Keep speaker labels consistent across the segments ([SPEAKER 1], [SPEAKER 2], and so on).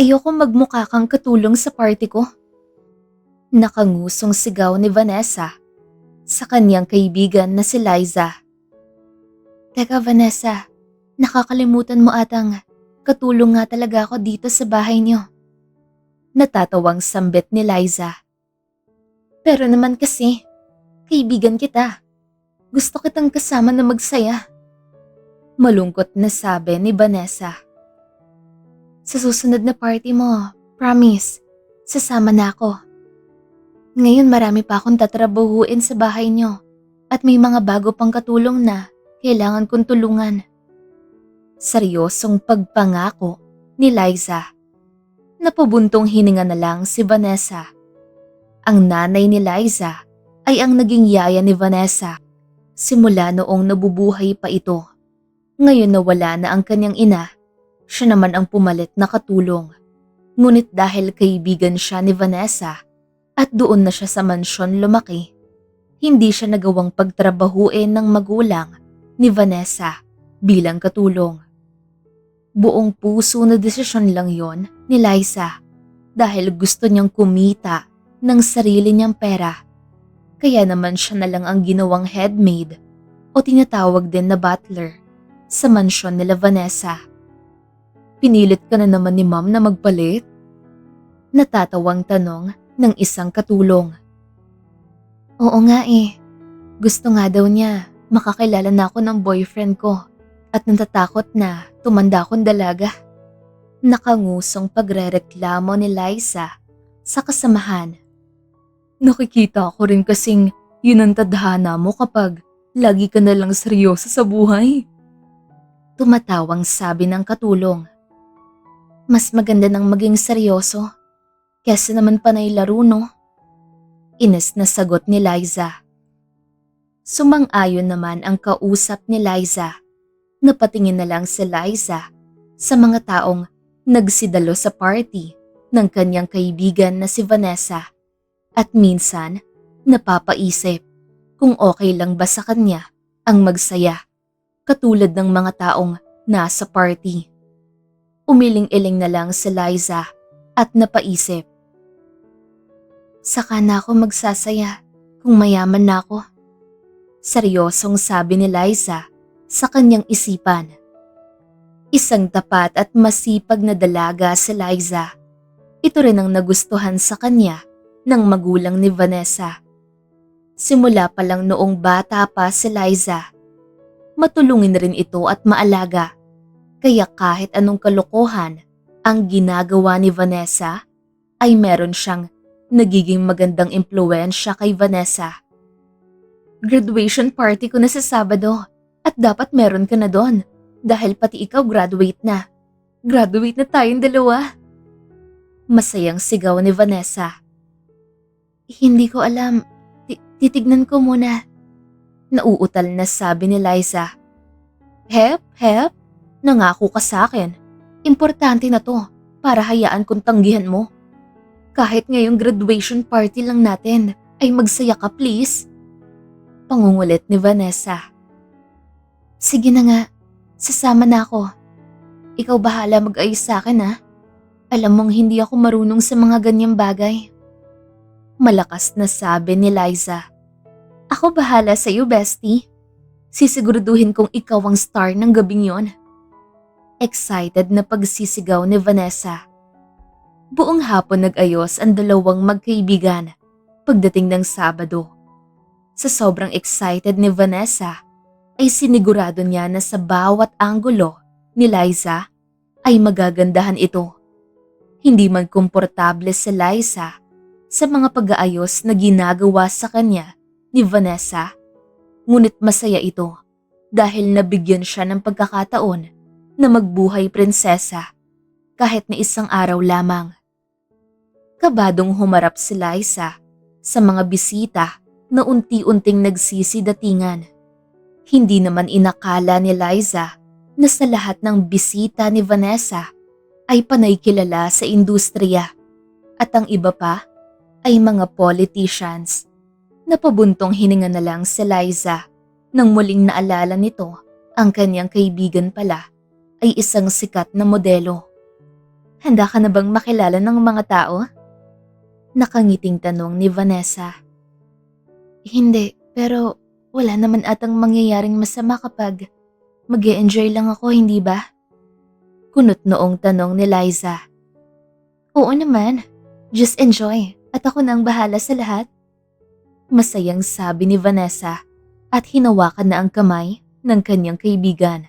[SPEAKER 1] Ayoko magmukha kang katulong sa party ko. Nakangusong sigaw ni Vanessa sa kanyang kaibigan na si Liza. Teka Vanessa, nakakalimutan mo atang katulong nga talaga ako dito sa bahay niyo. Natatawang sambit ni Liza. Pero naman kasi, kaibigan kita. Gusto kitang kasama na magsaya. Malungkot na sabi ni Vanessa. Sa susunod na party mo, promise, sasama na ako. Ngayon marami pa akong tatrabahuin sa bahay niyo at may mga bago pang katulong na kailangan kong tulungan. Seryosong pagpangako ni Liza. Napabuntong hininga na lang si Vanessa. Ang nanay ni Liza ay ang naging yaya ni Vanessa simula noong nabubuhay pa ito. Ngayon na wala na ang kanyang ina, siya naman ang pumalit na katulong. Ngunit dahil kaibigan siya ni Vanessa at doon na siya sa mansyon lumaki, hindi siya nagawang pagtrabahuin ng magulang ni Vanessa bilang katulong. Buong puso na desisyon lang yon ni Liza dahil gusto niyang kumita ng sarili niyang pera. Kaya naman siya na lang ang ginawang headmaid o tinatawag din na butler sa mansyon nila Vanessa. Pinilit ka na naman ni ma'am na magpalit? Natatawang tanong ng isang katulong. Oo nga eh. Gusto nga daw niya makakilala na ako ng boyfriend ko at natatakot na tumanda akong dalaga. Nakangusong pagrereklamo ni Liza sa kasamahan. Nakikita ko rin kasing yun ang tadhana mo kapag lagi ka na lang seryoso sa buhay. Tumatawang sabi ng katulong. Mas maganda nang maging seryoso kesa naman panay laro no? Ines na sagot ni Liza. Sumang-ayon naman ang kausap ni Liza. Napatingin na lang si Liza sa mga taong nagsidalo sa party ng kanyang kaibigan na si Vanessa at minsan napapaisip kung okay lang ba sa kanya ang magsaya katulad ng mga taong nasa party. Umiling-iling na lang si Liza at napaisip. Saka na ako magsasaya kung mayaman na ako. Seryosong sabi ni Liza sa kanyang isipan. Isang tapat at masipag na dalaga si Liza. Ito rin ang nagustuhan sa kanya ng magulang ni Vanessa. Simula pa lang noong bata pa si Liza, matulungin rin ito at maalaga. Kaya kahit anong kalokohan ang ginagawa ni Vanessa, ay meron siyang nagiging magandang impluwensya kay Vanessa. Graduation party ko na sa Sabado at dapat meron ka na doon dahil pati ikaw graduate na. Graduate na tayong dalawa. Masayang sigaw ni Vanessa. Hindi ko alam. Titignan ko muna. Nauutal na sabi ni Liza. Hep. Nangako ka sa akin. Importante na to para hayaan kong tanggihan mo. Kahit ngayong graduation party lang natin ay magsaya ka please. Pangungulit ni Vanessa. Sige na nga, sasama na ako. Ikaw bahala mag-ayos sa akin ha. Alam mong hindi ako marunong sa mga ganyang bagay. Malakas na sabi ni Liza. Ako bahala sa iyo, bestie. Sisiguraduhin kong ikaw ang star ng gabing yon. Excited na pagsisigaw ni Vanessa. Buong hapon nag-ayos ang dalawang magkaibigan pagdating ng Sabado. Sa sobrang excited ni Vanessa, ay sinigurado niya na sa bawat anggulo ni Liza ay magagandahan ito. Hindi man komportable si Liza sa mga pag-aayos na ginagawa sa kanya ni Vanessa, ngunit masaya ito dahil nabigyan siya ng pagkakataon na magbuhay prinsesa kahit na isang araw lamang. Kabadong humarap si Liza sa mga bisita na unti-unting nagsisidatingan. Hindi naman inakala ni Liza na sa lahat ng bisita ni Vanessa ay panay kilala sa industriya at ang iba pa ay mga politicians. Napabuntong hininga na lang si Liza nang muling naalala nito ang kanyang kaibigan pala ay isang sikat na modelo. Handa ka na bang makilala ng mga tao? Nakangiting tanong ni Vanessa. Hindi, pero wala naman atang mangyayaring masama kapag mag-e-enjoy lang ako, hindi ba? Kunot noong tanong ni Liza. Oo naman, just enjoy at ako na ang bahala sa lahat. Masayang sabi ni Vanessa at hinawakan na ang kamay ng kanyang kaibigan.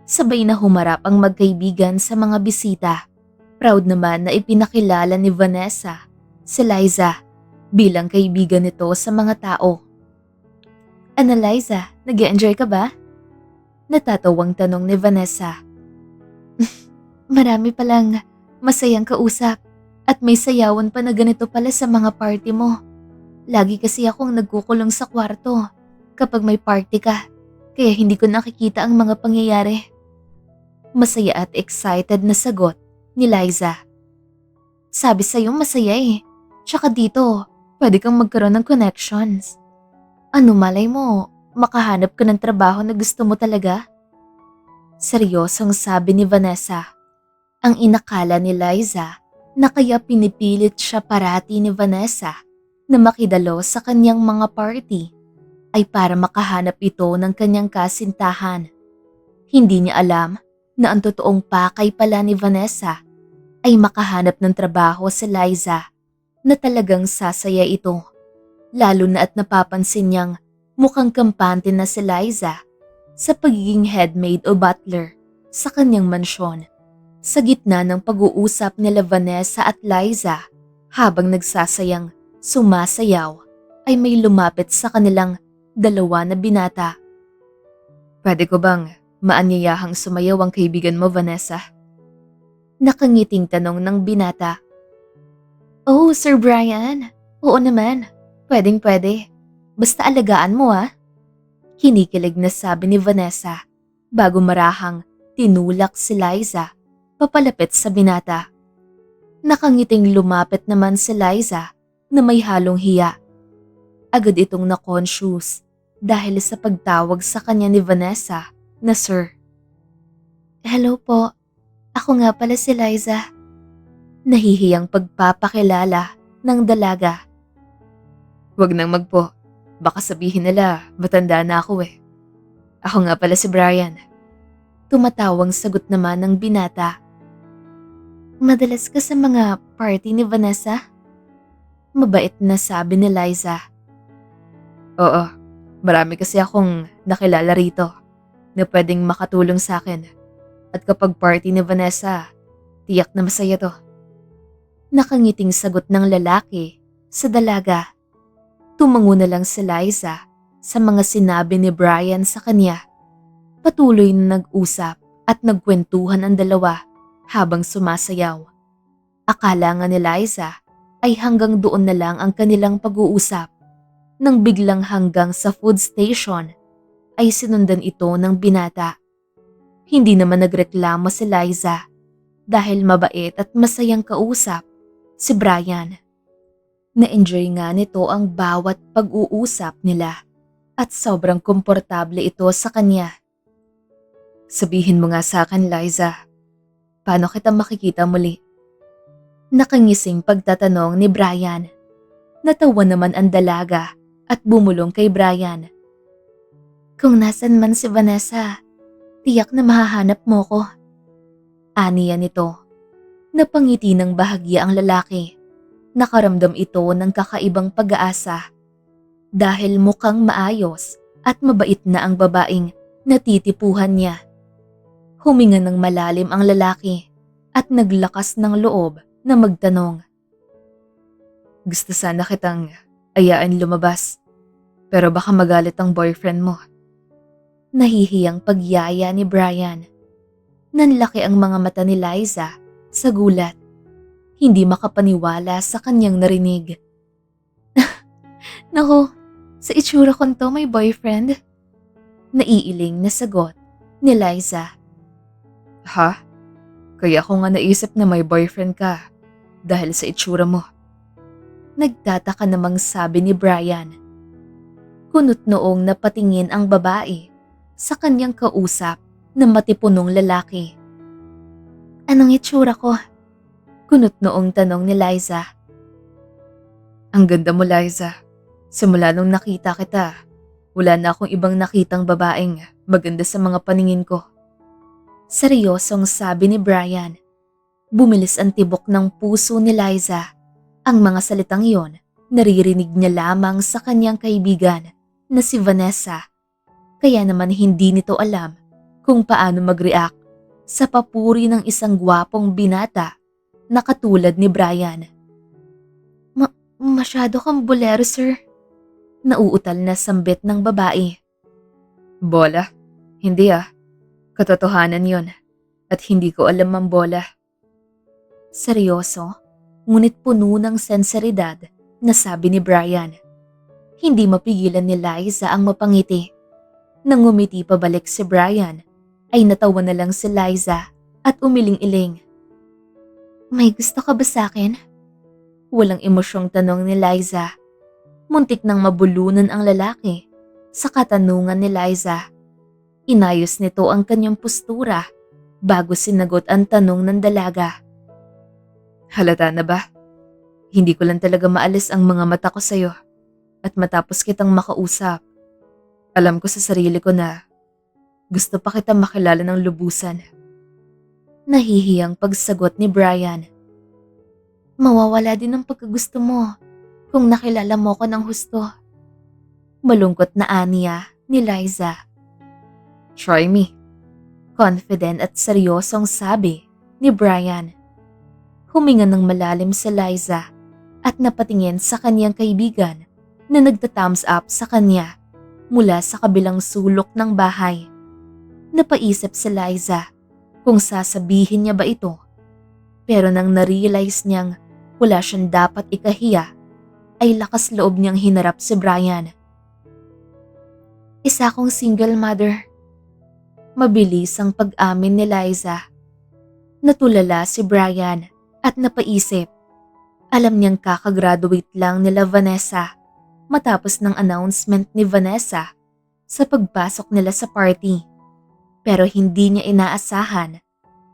[SPEAKER 1] Sabay na humarap ang magkaibigan sa mga bisita. Proud naman na ipinakilala ni Vanessa si Liza bilang kaibigan nito sa mga tao. Ano Liza, nag-e-enjoy ka ba? Natatawang tanong ni Vanessa. Marami palang masayang kausap at may sayawan pa na ganito pala sa mga party mo. Lagi kasi akong nagkukulong sa kwarto kapag may party ka, kaya hindi ko nakikita ang mga pangyayari. Masaya at excited na sagot ni Liza. Sabi sa'yo masaya eh, tsaka dito pwede kang magkaroon ng connections. Ano malay mo, makahanap ka ng trabaho na gusto mo talaga? Seryosong sabi ni Vanessa. Ang inakala ni Liza na kaya pinipilit siya parati ni Vanessa na makidalo sa kanyang mga party ay para makahanap ito ng kanyang kasintahan. Hindi niya alam na ang totoong pakay pala ni Vanessa ay makahanap ng trabaho sa Liza na talagang sasaya ito. Lalo na at napapansin niyang mukhang kampante na si Liza sa pagiging headmaid o butler sa kanyang mansyon. Sa gitna ng pag-uusap nila Vanessa at Liza habang nagsasayang sumasayaw ay may lumapit sa kanilang dalawa na binata. Pwede ko bang maanyayahang sumayaw ang kaibigan mo, Vanessa? Nakangiting tanong ng binata. Oh, Sir Brian. Oo naman. Pwedeng pwede. Basta alagaan mo ah. Kinikilig na sabi ni Vanessa bago marahang tinulak si Liza papalapit sa binata. Nakangiting lumapit naman si Liza na may halong hiya. Agad itong na-conscious dahil sa pagtawag sa kanya ni Vanessa na Sir. Hello po, ako nga pala si Liza. Nahihiyang pagpapakilala ng dalaga. Huwag nang magpo, baka sabihin nila matanda na ako eh. Ako nga pala si Brian. Tumatawang sagot naman ng binata. Madalas ka sa mga party ni Vanessa? Mabait na sabi ni Liza. Oo, marami kasi akong nakilala rito na pwedeng makatulong sa akin. At kapag party ni Vanessa, tiyak na masaya to. Nakangiting sagot ng lalaki sa dalaga. Tumango na lang si Liza sa mga sinabi ni Brian sa kanya. Patuloy na nag-usap at nagkwentuhan ang dalawa habang sumasayaw. Akala nga ni Liza ay hanggang doon na lang ang kanilang pag-uusap. Nang biglang hanggang sa food station ay sinundan ito ng binata. Hindi naman nagreklamo si Liza dahil mabait at masayang kausap si Brian. Na-enjoy nga nito ang bawat pag-uusap nila at sobrang komportable ito sa kanya. Sabihin mo nga sa akin, Liza, paano kita makikita muli? Nakangising pagtatanong ni Brian. Natawa naman ang dalaga at bumulong kay Brian. Kung nasan man si Vanessa, tiyak na mahahanap mo ko. Aniya nito. Napangiti ng bahagya ang lalaki. Nakaramdam ito ng kakaibang pag-aasa. Dahil mukhang maayos at mabait na ang babaeng natitipuhan niya. Huminga ng malalim ang lalaki at naglakas ng loob na magtanong. Gusto sana kitang ayaan lumabas, pero baka magalit ang boyfriend mo. Nahihiyang pagyaya ni Brian. Nanlaki ang mga mata ni Liza sa gulat. Hindi makapaniwala sa kanyang narinig. Naku, sa itsura kong to may boyfriend? Naiiling na sagot ni Liza. Ha? Kaya ko nga naisip na may boyfriend ka dahil sa itsura mo. Nagtataka namang sabi ni Brian. Kunot noong napatingin ang babae sa kanyang kausap na matipunong lalaki. Anong itsura ko? Kunot noong tanong ni Liza.
[SPEAKER 2] Ang ganda mo, Liza. Simula nung nakita kita, wala na akong ibang nakitang babaeng maganda sa mga paningin ko.
[SPEAKER 1] Seryosong sabi ni Brian. Bumilis ang tibok ng puso ni Liza. Ang mga salitang iyon, naririnig niya lamang sa kanyang kaibigan na si Vanessa. Kaya naman hindi nito alam kung paano mag-react sa papuri ng isang gwapong binata na katulad ni Brian. Masyado kang bolero, sir. Nauutal na sambit ng babae.
[SPEAKER 2] Bola? Hindi Katotohanan yon. At hindi ko alam ang bola.
[SPEAKER 1] Seryoso, ngunit puno ng senseridad na sabi ni Brian. Hindi mapigilan ni Liza ang mapangiti. Nang ngumiti pabalik si Brian, ay natawa na lang si Liza at umiling-iling. May gusto ka ba sa akin? Walang emosyong tanong ni Liza. Muntik nang mabulunan ang lalaki sa katanungan ni Liza. Inayos nito ang kanyang postura bago sinagot ang tanong ng dalaga.
[SPEAKER 2] Halata na ba? Hindi ko lang talaga maalis ang mga mata ko sa'yo at matapos kitang makausap. Alam ko sa sarili ko na gusto pa kitang makilala ng lubusan.
[SPEAKER 1] Nahihiyang pagsagot ni Brian. Mawawala din ang pagkagusto mo kung nakilala mo ko ng husto. Malungkot na aniya ni Liza.
[SPEAKER 2] Try me.
[SPEAKER 1] Confident at seryosong sabi ni Brian. Huminga ng malalim si Liza at napatingin sa kanyang kaibigan na nagta-thumbs up sa kanya mula sa kabilang sulok ng bahay. Napaisip si Liza kung sasabihin niya ba ito. Pero nang na-realize niyang wala siyang dapat ikahiya, ay lakas loob niyang hinarap si Brian. Isa akong single mother. Mabilis ang pag-amin ni Liza. Natulala si Brian at napaisip. Alam niyang kakagraduate lang nila Vanessa matapos ng announcement ni Vanessa sa pagpasok nila sa party. Pero hindi niya inaasahan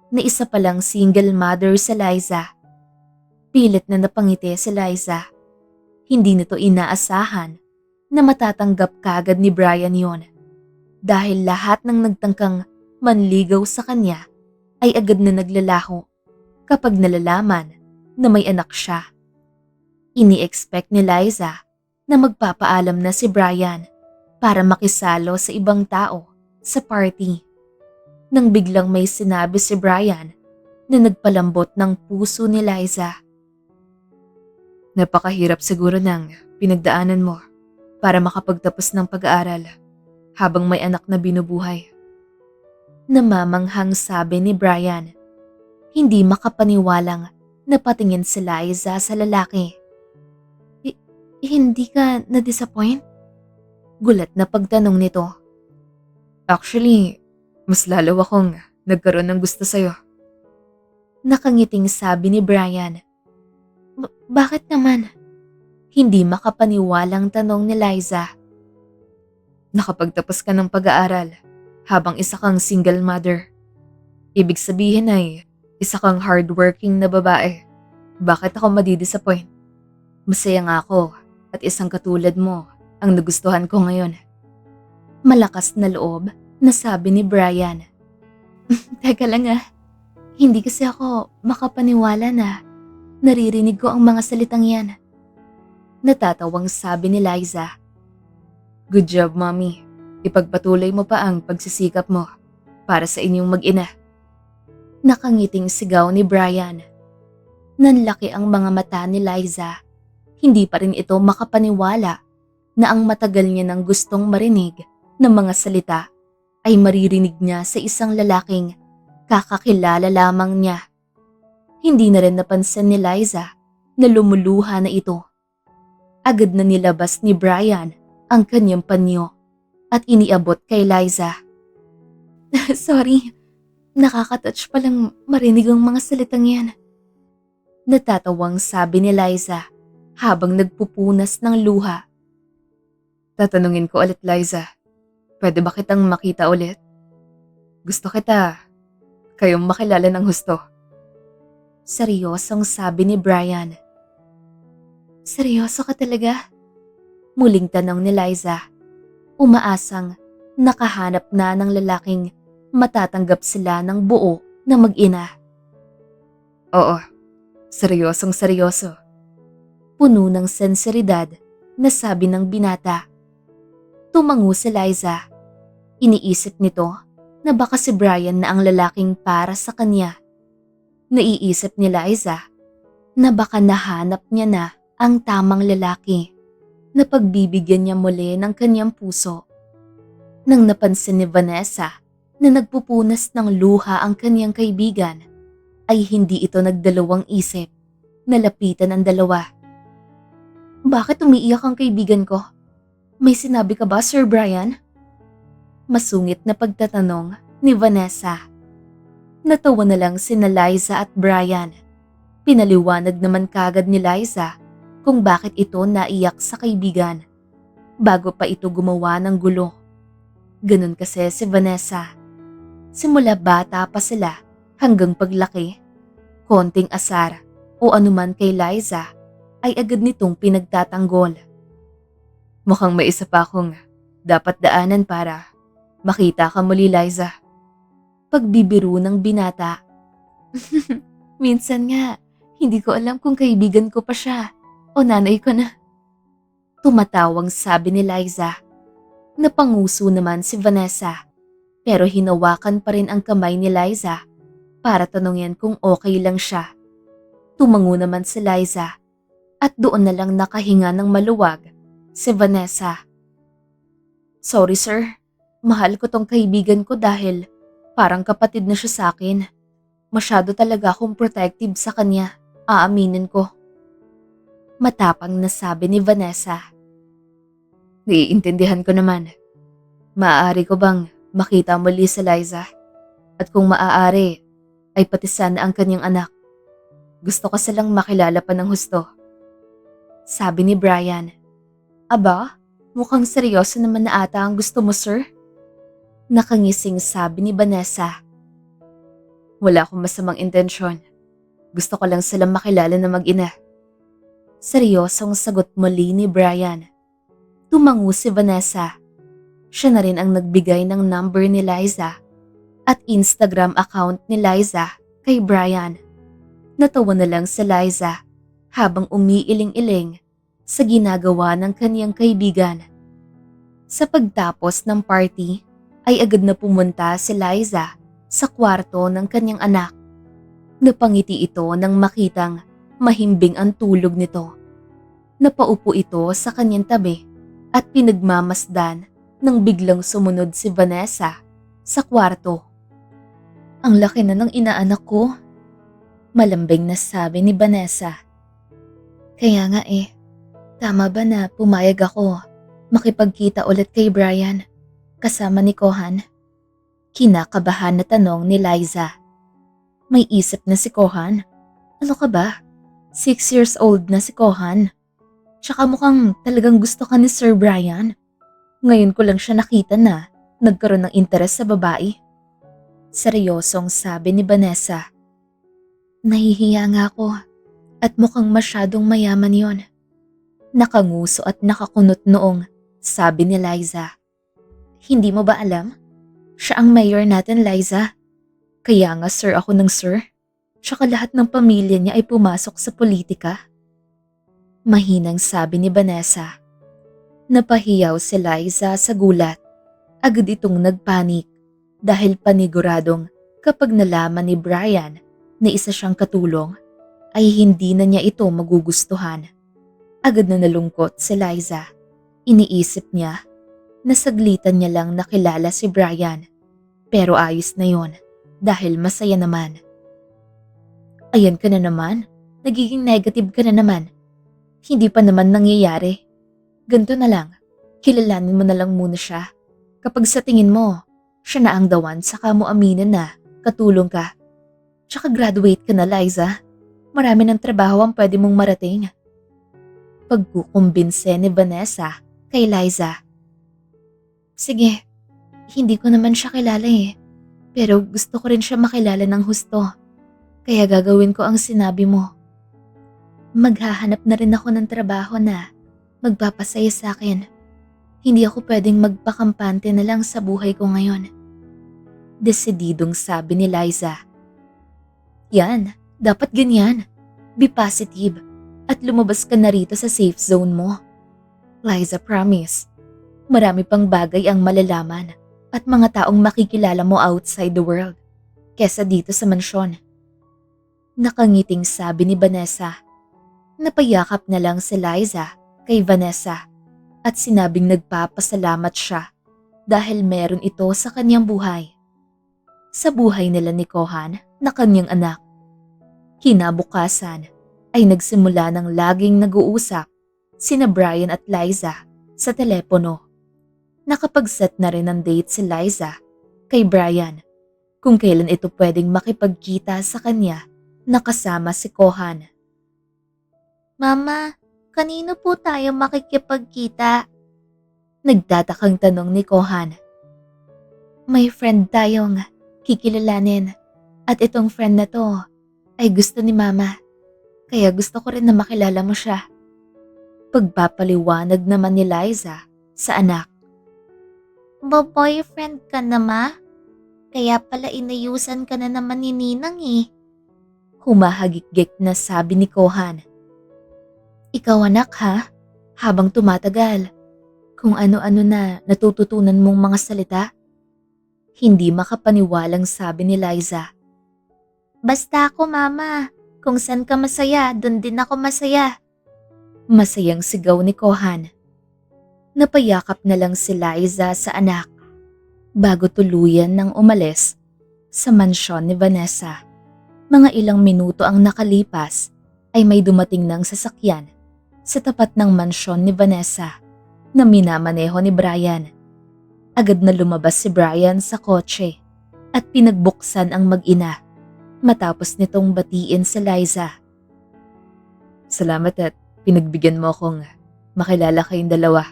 [SPEAKER 1] na isa palang single mother si Liza. Pilit na napangiti si Liza. Hindi nito inaasahan na matatanggap kagad ni Brian yon. Dahil lahat ng nagtangkang manligaw sa kanya ay agad na naglalaho kapag nalalaman na may anak siya. Ini-expect ni Liza na magpapaalam na si Brian para makisalo sa ibang tao sa party. Nang biglang may sinabi si Brian na nagpalambot ng puso ni Liza.
[SPEAKER 2] Napakahirap siguro ng pinagdaanan mo para makapagtapos ng pag-aaral habang may anak na binubuhay.
[SPEAKER 1] Namamanghang sabi ni Brian. Hindi makapaniwalang napatingin si Liza sa lalaki. Hindi ka na-disappoint? Gulat na pagtanong nito.
[SPEAKER 2] Actually, mas lalo akong nagkaroon ng gusto sa'yo.
[SPEAKER 1] Nakangiting sabi ni Brian. Bakit naman? Hindi makapaniwalang tanong ni Liza.
[SPEAKER 2] Nakapagtapos ka ng pag-aaral habang isa kang single mother. Ibig sabihin ay isa kang hardworking na babae. Bakit ako madidisappoint? Masaya nga ako at isang katulad mo ang nagustuhan ko ngayon.
[SPEAKER 1] Malakas na loob na sabi ni Brian. Teka lang hindi kasi ako makapaniwala na naririnig ko ang mga salitang yan. Natatawang sabi ni Liza.
[SPEAKER 2] Good job, Mommy. Ipagpatuloy mo pa ang pagsisikap mo para sa inyong mag-ina.
[SPEAKER 1] Nakangiting sigaw ni Brian. Nanlaki ang mga mata ni Liza. Hindi pa rin ito makapaniwala na ang matagal niya nang gustong marinig ng mga salita ay maririnig niya sa isang lalaking kakakilala lamang niya. Hindi na rin napansin ni Liza na lumuluha na ito. Agad na nilabas ni Brian ang kanyang panyo at iniabot kay Liza. Sorry, nakakatouch palang marinig ang mga salitang yan. Natatawang sabi ni Liza habang nagpupunas ng luha.
[SPEAKER 2] Tatanungin ko ulit, Liza. Pwede ba kitang makita ulit? Gusto kita kayong makilala ng husto.
[SPEAKER 1] Seryosong sabi ni Brian. Seryoso ka talaga? Muling tanong ni Liza. Umaasang nakahanap na ng lalaking matatanggap sila ng buo na mag-ina.
[SPEAKER 2] Oo, seryosong seryoso.
[SPEAKER 1] Puno ng senseridad na sabi ng binata. Tumango si Liza. Iniisip nito na baka si Brian na ang lalaking para sa kanya. Naiisip ni Liza na baka nahanap niya na ang tamang lalaki na pagbibigyan niya muli ng kanyang puso. Nang napansin ni Vanessa na nagpupunas ng luha ang kanyang kaibigan, ay hindi ito nagdalawang isip na lapitan ang dalawa. Bakit umiiyak ang kaibigan ko? May sinabi ka ba, Sir Brian? Masungit na pagtatanong ni Vanessa. Natawa na lang sina Liza at Brian. Pinaliwanag naman kagad ni Liza kung bakit ito naiyak sa kaibigan bago pa ito gumawa ng gulo. Ganun kasi si Vanessa. Simula bata pa sila hanggang paglaki, konting asar o anuman kay Liza ay agad nitong pinagtatanggol.
[SPEAKER 2] Mukhang may isa pa akong dapat daanan para makita ka muli, Liza.
[SPEAKER 1] Pagbibiro ng binata. Minsan nga, hindi ko alam kung kaibigan ko pa siya o nanay ko na. Tumatawang sabi ni Liza. Napanguso naman si Vanessa, pero hinawakan pa rin ang kamay ni Liza para tanungin kung okay lang siya. Tumango naman si Liza at doon na lang nakahinga ng maluwag si Vanessa. Sorry sir, mahal ko tong kaibigan ko dahil parang kapatid na siya sa akin. Masyado talaga akong protective sa kanya, aaminin ko. Matapang na sabi ni Vanessa.
[SPEAKER 2] Naiintindihan ko naman. Maaari ko bang makita muli si Liza? At kung maaari, ay pati sana ang kanyang anak. Gusto ko silang makilala pa ng husto.
[SPEAKER 1] Sabi ni Brian. Aba, mukhang seryoso naman na ata ang gusto mo, sir. Nakangising sabi ni Vanessa.
[SPEAKER 2] Wala akong masamang intensyon. Gusto ko lang silang makilala na mag-ina.
[SPEAKER 1] Seryosong sagot muli ni Brian. Tumango si Vanessa. Siya na rin ang nagbigay ng number ni Liza at Instagram account ni Liza kay Brian. Natawa na lang si Liza habang umiiling-iling sa ginagawa ng kaniyang kaibigan. Sa pagtapos ng party ay agad na pumunta si Liza sa kwarto ng kanyang anak. Napangiti ito nang makitang mahimbing ang tulog nito. Napaupo ito sa kanyang tabi at pinagmamasdan nang biglang sumunod si Vanessa sa kwarto. Ang laki na ng inaanak ko. Malambing na sabi ni Vanessa. Kaya nga tama ba na pumayag ako makipagkita ulit kay Brian kasama ni Kohan? Kinakabahan na tanong ni Liza. May isip na si Kohan? Ano ka ba? 6 years old na si Kohan. Tsaka mukhang talagang gusto ka ni Sir Brian. Ngayon ko lang siya nakita na nagkaroon ng interes sa babae. Seryosong sabi ni Vanessa. Nahihiya nga ako at mukhang masyadong mayaman yon. Nakanguso at nakakunot noong sabi ni Liza. Hindi mo ba alam? Siya ang mayor natin, Liza. Kaya nga sir ako ng sir. Tsaka lahat ng pamilya niya ay pumasok sa politika. Mahinang sabi ni Vanessa. Napahiyaw si Liza sa gulat. Agad itong nagpanik dahil paniguradong kapag nalaman ni Brian na isa siyang katulong ay hindi na niya ito magugustuhan. Agad na nalungkot si Liza. Iniisip niya na saglitan niya lang nakilala si Brian. Pero ayos na yon dahil masaya naman. Ayan ka na naman. Nagiging negative ka na naman. Hindi pa naman nangyayari. Ganito na lang. Kilalanin mo na lang muna siya. Kapag sa tingin mo, siya na ang dawan saka mo aminin na katulong ka. Tsaka graduate ka na, Liza. Marami ng trabaho ang pwede mong marating. Pagkukumbinse ni Vanessa kay Liza. Sige, hindi ko naman siya kilala Pero gusto ko rin siya makilala ng husto. Kaya gagawin ko ang sinabi mo. Maghahanap na rin ako ng trabaho na magpapasaya sa akin. Hindi ako pwedeng magpakampante na lang sa buhay ko ngayon. Desididong sabi ni Liza. Yan, dapat ganyan. Be positive at lumabas ka na rito sa safe zone mo. Liza, promise. Marami pang bagay ang malalaman at mga taong makikilala mo outside the world kesa dito sa mansyon. Nakangiting sabi ni Vanessa. Napayakap na lang si Liza kay Vanessa at sinabing nagpapasalamat siya dahil meron ito sa kanyang buhay. Sa buhay nila ni Kohan na kanyang anak. Kinabukasan ay nagsimula ng laging nag-uusap sina Brian at Liza sa telepono. Nakapag-set na rin ng date si Liza kay Brian kung kailan ito pwedeng makipagkita sa kanya na kasama si Kohan. Mama, kanino po tayo makikipagkita? Nagtatakang tanong ni Kohan. May friend tayong kikilalanin at itong friend na to ay gusto ni Mama. Kaya gusto ko rin na makilala mo siya. Pagpapaliwanag naman ni Liza sa anak. Boyfriend ka na, Ma? Kaya pala inayusan ka na naman ni Ninang eh. Humahagikgik na sabi ni Kohan. Ikaw anak ha, habang tumatagal, kung ano-ano na natututunan mong mga salita. Hindi makapaniwalang sabi ni Liza. Basta ako Mama, kung saan ka masaya, dun din ako masaya. Masayang sigaw ni Kohan. Napayakap na lang si Liza sa anak bago tuluyan ng umalis sa mansyon ni Vanessa. Mga ilang minuto ang nakalipas ay may dumating ng sasakyan sa tapat ng mansyon ni Vanessa na minamaneho ni Brian. Agad na lumabas si Brian sa kotse at pinagbuksan ang mag-ina matapos nitong batiin si Liza.
[SPEAKER 2] Salamat at pinagbigyan mo akong makilala kayong dalawa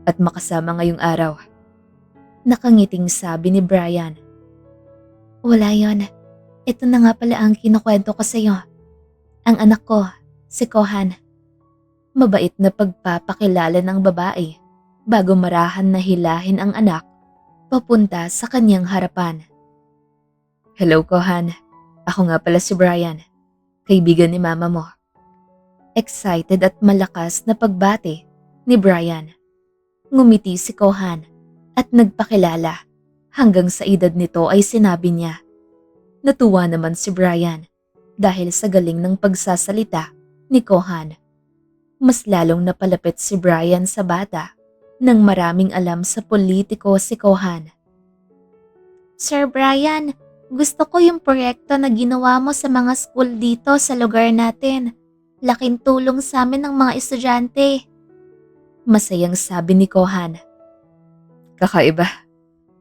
[SPEAKER 2] at makasama ngayong araw.
[SPEAKER 1] Nakangiting sabi ni Brian. Wala yon. Ito na nga pala ang kinukwento ko sa iyo. Ang anak ko, si Kohan. Mabait na pagpapakilala ng babae bago marahan na hilahin ang anak papunta sa kanyang harapan.
[SPEAKER 2] Hello, Kohan. Ako nga pala si Brian, kaibigan ni Mama mo.
[SPEAKER 1] Excited at malakas na pagbati ni Brian. Ngumiti si Kohan at nagpakilala hanggang sa edad nito ay sinabi niya. Natuwa naman si Brian dahil sa galing ng pagsasalita ni Kohan. Mas lalong napalapit si Brian sa bata nang maraming alam sa politiko si Kohan. Sir Brian, gusto ko yung proyekto na ginawa mo sa mga school dito sa lugar natin. Laking tulong sa amin ng mga estudyante. Masayang sabi ni Kohan.
[SPEAKER 2] Kakaiba.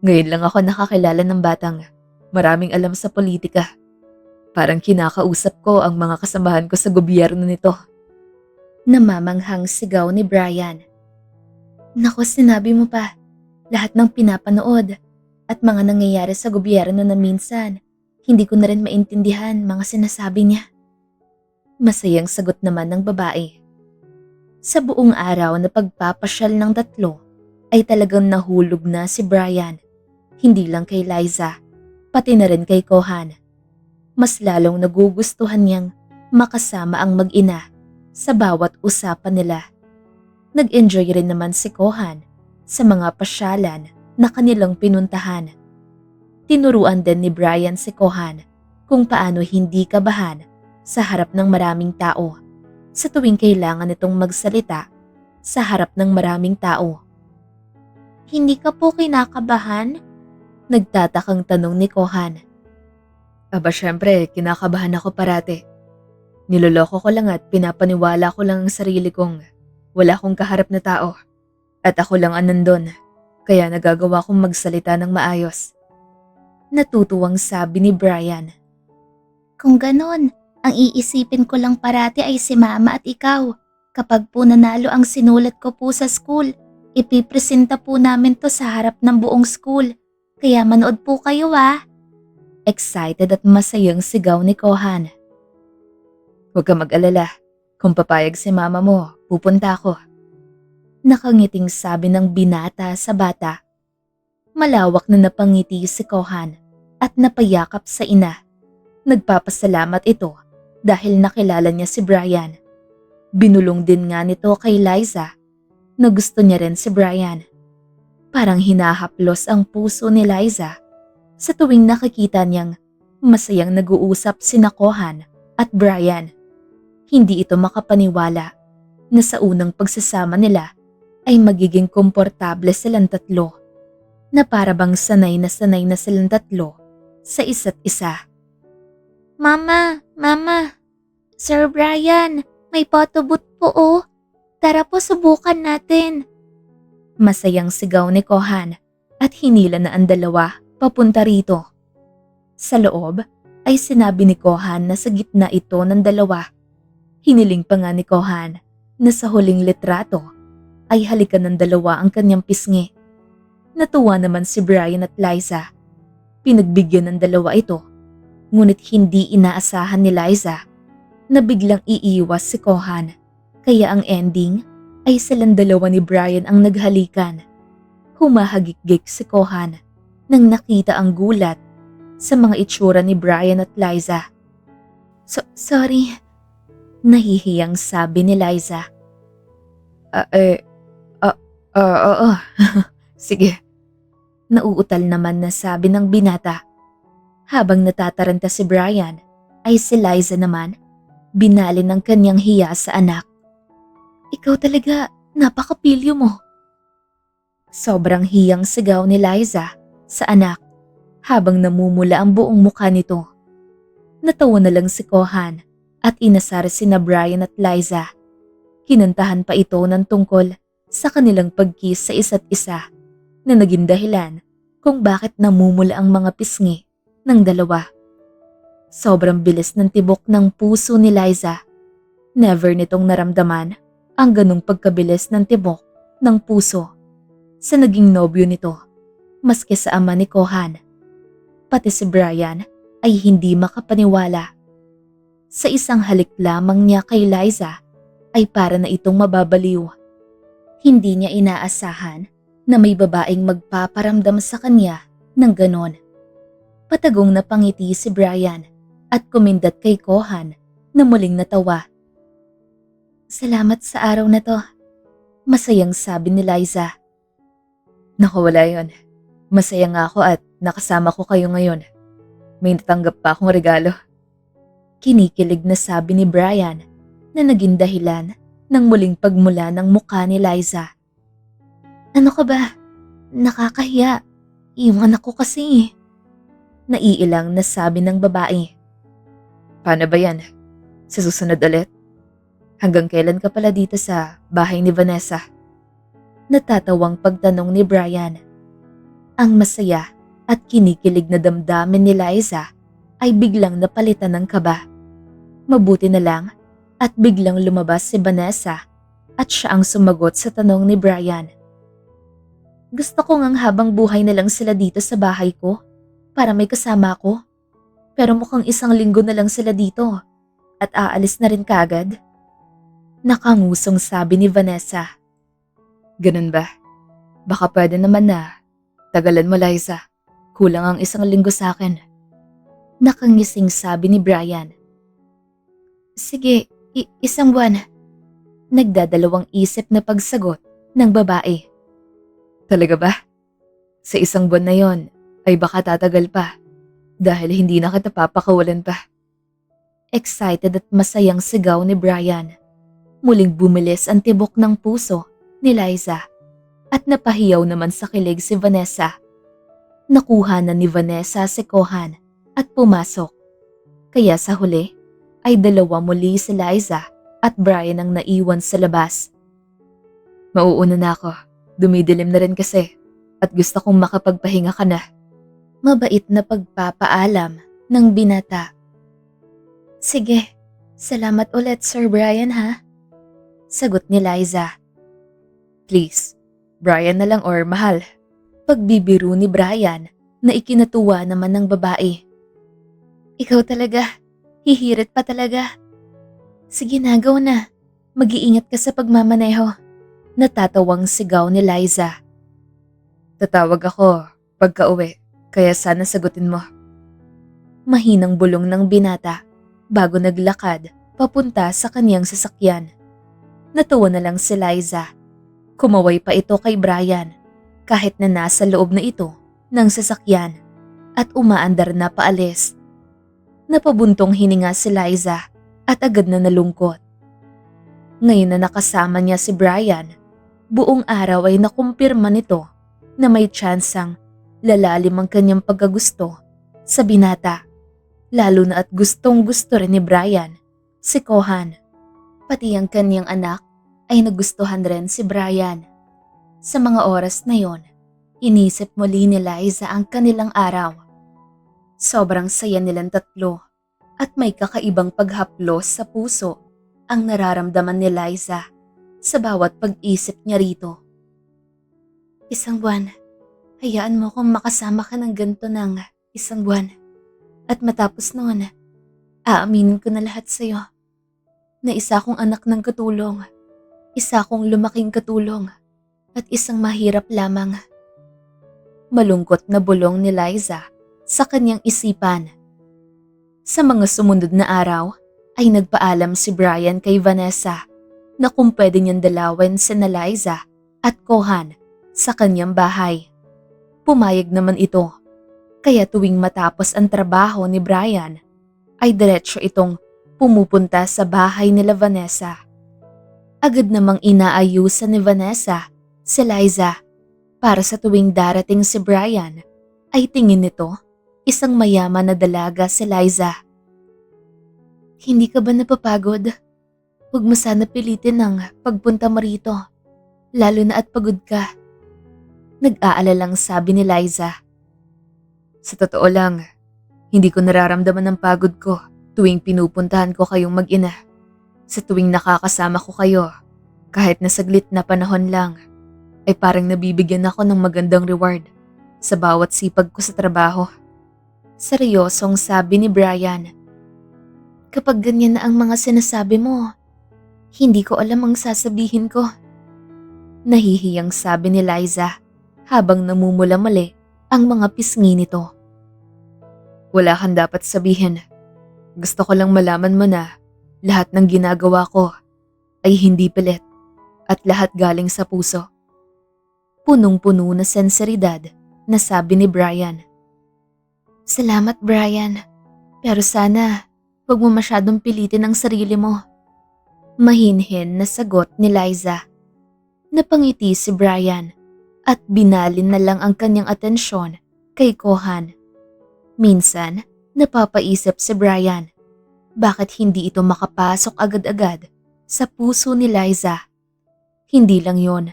[SPEAKER 2] Ngayon lang ako nakakilala ng batang maraming alam sa politika. Parang kinakausap ko ang mga kasamahan ko sa gobyerno nito.
[SPEAKER 1] Namamanghang sigaw ni Brian. Naku, sinabi mo pa. Lahat ng pinapanood at mga nangyayari sa gobyerno na minsan, hindi ko na rin maintindihan mga sinasabi niya. Masayang sagot naman ng babae. Sa buong araw na pagpapasyal ng tatlo, ay talagang nahulog na si Brian. Hindi lang kay Liza, pati na rin kay Kohan. Mas lalong nagugustuhan niyang makasama ang mag-ina sa bawat usapan nila. Nag-enjoy rin naman si Kohan sa mga pasyalan na kanilang pinuntahan. Tinuruan din ni Brian si Kohan kung paano hindi kabahan sa harap ng maraming tao sa tuwing kailangan itong magsalita sa harap ng maraming tao. Hindi ka po kinakabahan? Nagtatakang tanong ni Kohan.
[SPEAKER 2] Aba syempre, kinakabahan ako parate. Niloloko ko lang at pinapaniwala ko lang ang sarili kong wala akong kaharap na tao. At ako lang ang nandun, kaya nagagawa kong magsalita ng maayos.
[SPEAKER 1] Natutuwang sabi ni Brian. Kung ganon, ang iisipin ko lang parati ay si Mama at ikaw. Kapag po nanalo ang sinulat ko po sa school, ipipresenta po namin to sa harap ng buong school. Kaya manood po kayo ah. Excited at masayang sigaw ni Kohan.
[SPEAKER 2] Huwag ka mag-alala. Kung papayag si mama mo, pupunta ako.
[SPEAKER 1] Nakangiting sabi ng binata sa bata. Malawak na napangiti si Kohan at napayakap sa ina. Nagpapasalamat ito dahil nakilala niya si Brian. Binulong din nga nito kay Liza na gusto niya rin si Brian. Parang hinahaplos ang puso ni Liza sa tuwing nakikita niyang masayang nag-uusap sina Kohan at Brian. Hindi ito makapaniwala na sa unang pagsasama nila ay magiging komportable silang tatlo, na para bang sanay na silang tatlo sa isa't isa. Mama, Sir Brian, may photobooth po oh. Tara po subukan natin. Masayang sigaw ni Kohan at hinila na ang dalawa papunta rito. Sa loob ay sinabi ni Kohan na sa gitna ito ng dalawa. Hiniling pa nga ni Kohan na sa huling litrato ay halikan ng dalawa ang kanyang pisngi. Natuwa naman si Brian at Liza. Pinagbigyan ng dalawa ito, ngunit hindi inaasahan ni Liza na biglang iiwas si Kohan. Kaya ang ending ay silang dalawa ni Brian ang naghalikan. Humahagikgik si Kohan nang nakita ang gulat sa mga itsura ni Brian at Liza. Sorry, nahihiyang sabi ni Liza.
[SPEAKER 2] Oo. Sige.
[SPEAKER 1] Nauutal naman na sabi ng binata. Habang natataranta si Brian, ay si Liza naman, binali ng kanyang hiya sa anak. Ikaw talaga, napakapilyo mo. Sobrang hiyang sigaw ni Liza sa anak habang namumula ang buong mukha nito. Natawa na lang si Kohan at inasar sina Brian at Liza. Kinantahan pa ito ng tungkol sa kanilang pagkiss sa isa't isa na naging dahilan kung bakit namumula ang mga pisngi ng dalawa. Sobrang bilis ng tibok ng puso ni Liza. Never nitong naramdaman ang ganong pagkabilis ng tibok ng puso sa naging nobyo nito, maski sa ama ni Kohan. Pati si Brian ay hindi makapaniwala. Sa isang halik lamang niya kay Liza ay para na itong mababaliw. Hindi niya inaasahan na may babaeng magpaparamdam sa kanya ng ganon. Patagong napangiti si Brian at kumindat kay Kohan na muling natawa. Salamat sa araw na to, masayang sabi ni Liza.
[SPEAKER 2] Naku, wala yun. Masaya nga ako at nakasama ko kayo ngayon. May natanggap pa akong regalo.
[SPEAKER 1] Kinikilig na sabi ni Brian na naging dahilan ng muling pagmula ng mukha ni Liza. Ano ka ba? Nakakahiya. Yung anak ko kasi. Naiilang na sabi ng babae.
[SPEAKER 2] Paano ba yan? Sa susunod ulit? Hanggang kailan ka pala dito sa bahay ni Vanessa?
[SPEAKER 1] Natatawang pagtanong ni Brian. Ang masaya at kinikilig na damdamin ni Liza ay biglang napalitan ng kaba. Mabuti na lang at biglang lumabas si Vanessa at siya ang sumagot sa tanong ni Brian. Gusto ko ngang habang buhay na lang sila dito sa bahay ko para may kasama ko. Pero mukhang 1 linggo na lang sila dito at aalis na rin kaagad. Nakangusong sabi ni Vanessa.
[SPEAKER 2] Ganun ba? Baka pwede naman na tagalan mo, Liza. Kulang ang 1 linggo sa akin.
[SPEAKER 1] Nakangising sabi ni Brian. Sige, 1 buwan. Nagdadalawang isip na pagsagot ng babae.
[SPEAKER 2] Talaga ba? Sa 1 buwan na yon ay baka tatagal pa dahil hindi na kita papakawalan pa.
[SPEAKER 1] Excited at masayang sigaw ni Brian. Muling bumilis ang tibok ng puso ni Liza at napahiyaw naman sa kilig si Vanessa. Nakuha na ni Vanessa si Kohan at pumasok. Kaya sa huli ay dalawa muli si Liza at Brian ang naiwan sa labas.
[SPEAKER 2] Mauuna na ako. Dumidilim na rin kasi at gusto kong makapagpahinga ka na.
[SPEAKER 1] Mabait na pagpapaalam ng binata. Sige, salamat ulit Sir Brian ha. Sagot ni Liza.
[SPEAKER 2] Please, Brian na lang or mahal.
[SPEAKER 1] Pagbibiro ni Brian na ikinatuwa naman ng babae. Ikaw talaga. Hihirit pa talaga. Sige na, go na. Mag-iingat ka sa pagmamaneho. Natatawang sigaw ni Liza.
[SPEAKER 2] Tatawag ako pagka-uwi, kaya sana sagutin mo.
[SPEAKER 1] Mahinang bulong ng binata bago naglakad papunta sa kaniyang sasakyan. Natuwa na lang si Liza. Kumaway pa ito kay Brian kahit na nasa loob na ito ng sasakyan at umaandar na paalis. Napabuntong hininga si Liza at agad na nalungkot. Ngayon na nakasama niya si Brian, buong araw ay nakumpirma nito na may tsansang lalalim ang kanyang pagkagusto sa binata. Lalo na at gustong gusto rin ni Brian si Kohan. Pati ang kanyang anak ay nagustuhan rin si Brian. Sa mga oras na yon, inisip muli ni Liza ang kanilang araw. Sobrang saya nilang tatlo at may kakaibang paghaplos sa puso ang nararamdaman ni Liza sa bawat pag-isip niya rito. Isang buwan, hayaan mo kung makasama ka ng ganito ng isang buwan. At matapos noon, aaminin ko na lahat sa'yo na isa kong anak ng katulong, isa kong lumaking katulong, at isang mahirap lamang. Malungkot na bulong ni Liza sa kanyang isipan. Sa mga sumunod na araw ay nagpaalam si Brian kay Vanessa na kung pwede niyang dalawin sina Liza at Kohan sa kanyang bahay. Pumayag naman ito. Kaya tuwing matapos ang trabaho ni Brian, ay diretso itong pumupunta sa bahay nila Vanessa. Agad namang inaayusan ni Vanessa si Liza para sa tuwing darating si Brian, ay tingin nito isang mayaman na dalaga si Liza. Hindi ka ba napapagod? Huwag mo sana pilitin ang pagpunta mo rito, lalo na at pagod ka. Nag-aalalang sabi ni Liza.
[SPEAKER 2] Sa totoo lang, hindi ko nararamdaman ang pagod ko tuwing pinupuntahan ko kayong mag-ina. Sa tuwing nakakasama ko kayo, kahit na saglit na panahon lang, ay parang nabibigyan ako ng magandang reward sa bawat sipag ko sa trabaho.
[SPEAKER 1] Seryosong sabi ni Brian. Kapag ganyan na ang mga sinasabi mo, hindi ko alam ang sasabihin ko. Nahihiyang sabi ni Liza habang namumula-muli ang mga pisngi nito.
[SPEAKER 2] Wala kang dapat sabihin. Gusto ko lang malaman mo na lahat ng ginagawa ko ay hindi pilit at lahat galing sa puso.
[SPEAKER 1] Punong-puno na senseridad na sabi ni Brian. Salamat Brian, pero sana huwag mo masyadong pilitin ang sarili mo. Mahinhin na sagot ni Liza. Napangiti si Brian at binalin na lang ang kanyang atensyon kay Kohan. Minsan, napapaisip si Brian, bakit hindi ito makapasok agad-agad sa puso ni Liza? Hindi lang yon.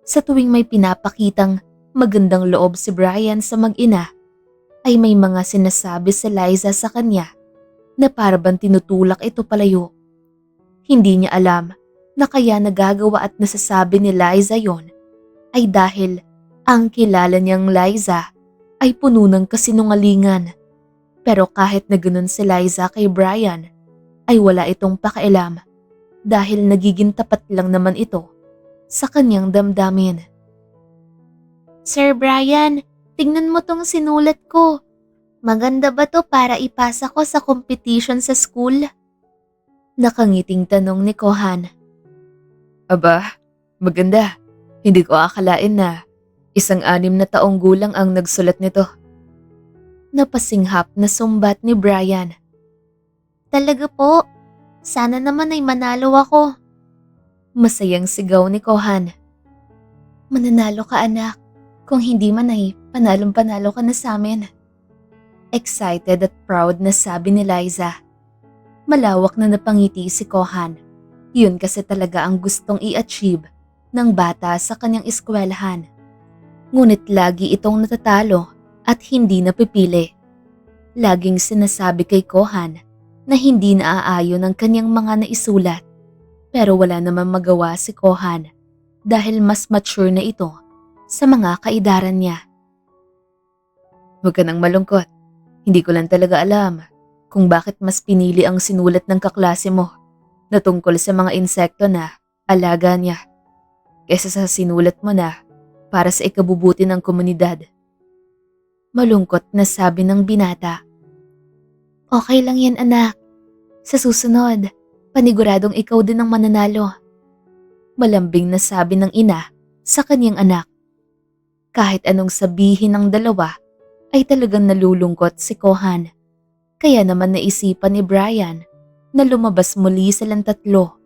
[SPEAKER 1] Sa tuwing may pinapakitang magandang loob si Brian sa mag-ina, ay may mga sinasabi si Liza sa kanya na parang tinutulak ito palayo. Hindi niya alam na kaya nagagawa at nasasabi ni Liza yon ay dahil ang kilala niyang Liza ay puno ng kasinungalingan. Pero kahit na ganun si Liza kay Brian, ay wala itong pakialam dahil nagiging tapat lang naman ito sa kanyang damdamin. Sir Brian, tingnan mo tong sinulat ko. Maganda ba to para ipasa ko sa competition sa school? Nakangiting tanong ni Kohan.
[SPEAKER 2] Aba, maganda. Hindi ko akalain na 6 na taong gulang ang nagsulat nito.
[SPEAKER 1] Napasinghap na sumbat ni Brian. Talaga po, sana naman ay manalo ako. Masayang sigaw ni Kohan. Mananalo ka anak, kung hindi man ay panalong-panalo ka na sa amin. Excited at proud na sabi ni Liza. Malawak na napangiti si Kohan. Yun kasi talaga ang gustong i-achieve ng bata sa kanyang eskwelahan. Ngunit lagi itong natatalo at hindi napipili. Laging sinasabi kay Kohan na hindi naaayon ang kanyang mga naisulat. Pero wala namang magawa si Kohan dahil mas mature na ito sa mga kaedaran niya.
[SPEAKER 2] Huwag ka nang malungkot. Hindi ko lang talaga alam kung bakit mas pinili ang sinulat ng kaklase mo na tungkol sa mga insekto na alaga niya kaysa sa sinulat mo na para sa ikabubuti ng komunidad.
[SPEAKER 1] Malungkot na sabi ng binata. Okay lang yan anak. Sa susunod, paniguradong ikaw din ang mananalo. Malambing na sabi ng ina sa kanyang anak. Kahit anong sabihin ng dalawa ay talagang nalulungkot si Kohan. Kaya naman naisipan ni Brian na lumabas muli silang tatlo.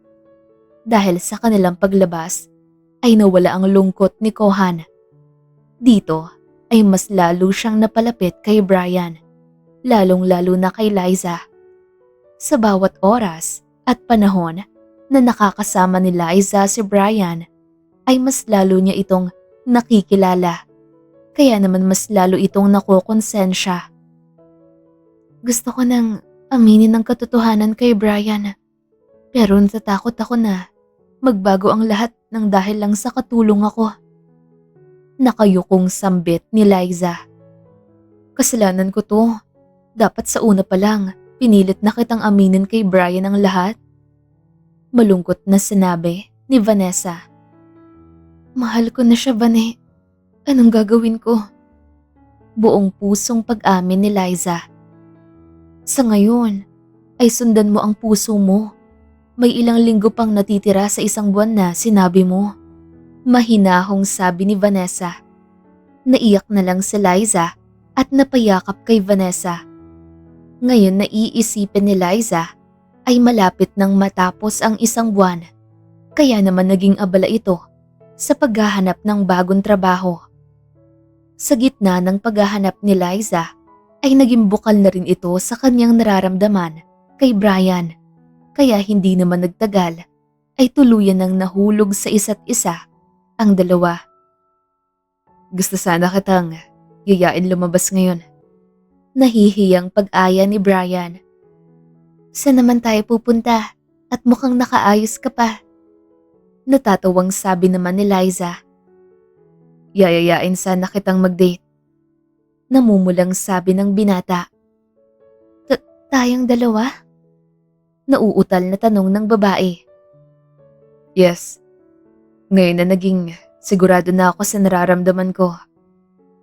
[SPEAKER 1] Dahil sa kanilang paglabas ay nawala ang lungkot ni Kohan. Dito ay mas lalo siyang napalapit kay Brian, lalong-lalo na kay Liza. Sa bawat oras at panahon na nakakasama ni Liza si Brian, ay mas lalo niya itong nakikilala. Kaya naman mas lalo itong nakokonsensya. Gusto ko nang aminin ang katotohanan kay Brian, pero natatakot ako na magbago ang lahat ng dahil lang sa katulong ako. Nakayukong sambit ni Liza. Kasalanan ko to. Dapat sa una pa lang, pinilit na kitang aminin kay Brian ang lahat. Malungkot na sinabi ni Vanessa. Mahal ko na siya, Vane. Anong gagawin ko? Buong pusong pag-amin ni Liza. Sa ngayon, ay sundan mo ang puso mo. May ilang linggo pang natitira sa isang buwan na sinabi mo. Mahinahong sabi ni Vanessa. Naiyak na lang si Liza at napayakap kay Vanessa. Ngayon naiisipin ni Liza ay malapit nang matapos ang isang buwan. Kaya naman naging abala ito sa paghahanap ng bagong trabaho. Sa gitna ng paghahanap ni Liza ay naging bukal na rin ito sa kanyang nararamdaman kay Brian. Kaya hindi naman nagtagal ay tuluyan nang nahulog sa isa't isa ang dalawa. Gusto sana kitang yayain lumabas ngayon. Nahihiyang pag-aya ni Brian. Saan naman tayo pupunta at mukhang nakaayos ka pa? Natatawang sabi naman ni Liza. Yayayain sana kitang mag-date. Namumulang sabi ng binata. Tayong dalawa? Nauutal na tanong ng babae. Yes. Ngayon na naging sigurado na ako sa nararamdaman ko.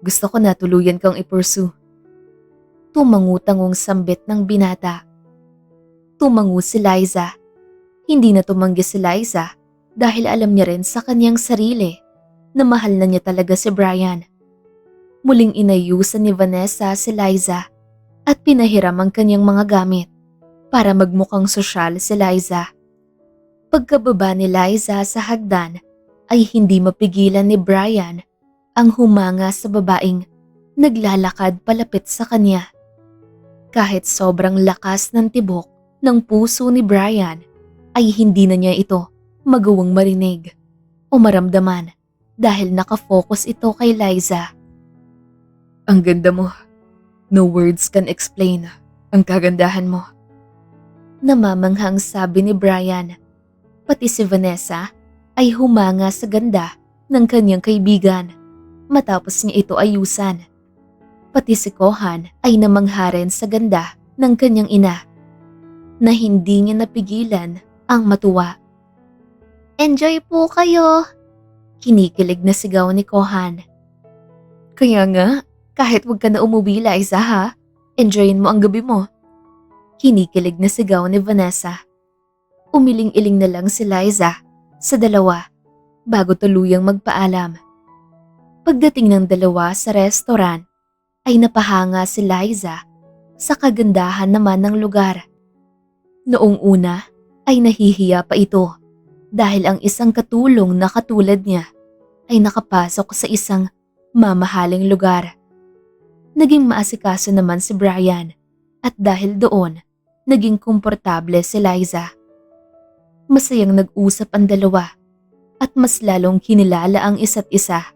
[SPEAKER 1] Gusto ko na tuluyan kang i-pursue. Tumangutangong sambit ng binata. Tumango si Liza. Hindi na tumanggi si Liza dahil alam niya rin sa kanyang sarili na mahal na niya talaga si Brian. Muling inayusan ni Vanessa si Liza at pinahiram ang kanyang mga gamit para magmukhang sosyal si Liza. Pagkababa ni Liza sa hagdan ay hindi mapigilan ni Brian ang humanga sa babaeng naglalakad palapit sa kanya. Kahit sobrang lakas ng tibok ng puso ni Brian ay hindi na niya ito magawang marinig o maramdaman dahil nakafocus ito kay Liza. Ang ganda mo. No words can explain ang kagandahan mo. Namamanghang sabi ni Brian. Pati si Vanessa ay humanga sa ganda ng kanyang kaibigan matapos niya ito ayusan. Pati si Kohan ay namangha rin sa ganda ng kanyang ina na hindi niya napigilan ang matuwa. Enjoy po kayo! Kinikilig na sigaw ni Kohan. Kaya nga, kahit wag ka na umuwi, Liza ha, enjoyin mo ang gabi mo. Kinikilig na sigaw ni Vanessa. Umiling-iling na lang si Liza sa dalawa bago tuluyang magpaalam. Pagdating ng dalawa sa restaurant, ay napahanga si Liza sa kagandahan naman ng lugar. Noong una ay nahihiya pa ito dahil ang isang katulong na katulad niya ay nakapasok sa isang mamahaling lugar. Naging maasikaso naman si Brian at dahil doon, naging komportable si Liza. Masayang nag-usap ang dalawa at mas lalong kinilala ang isa't isa.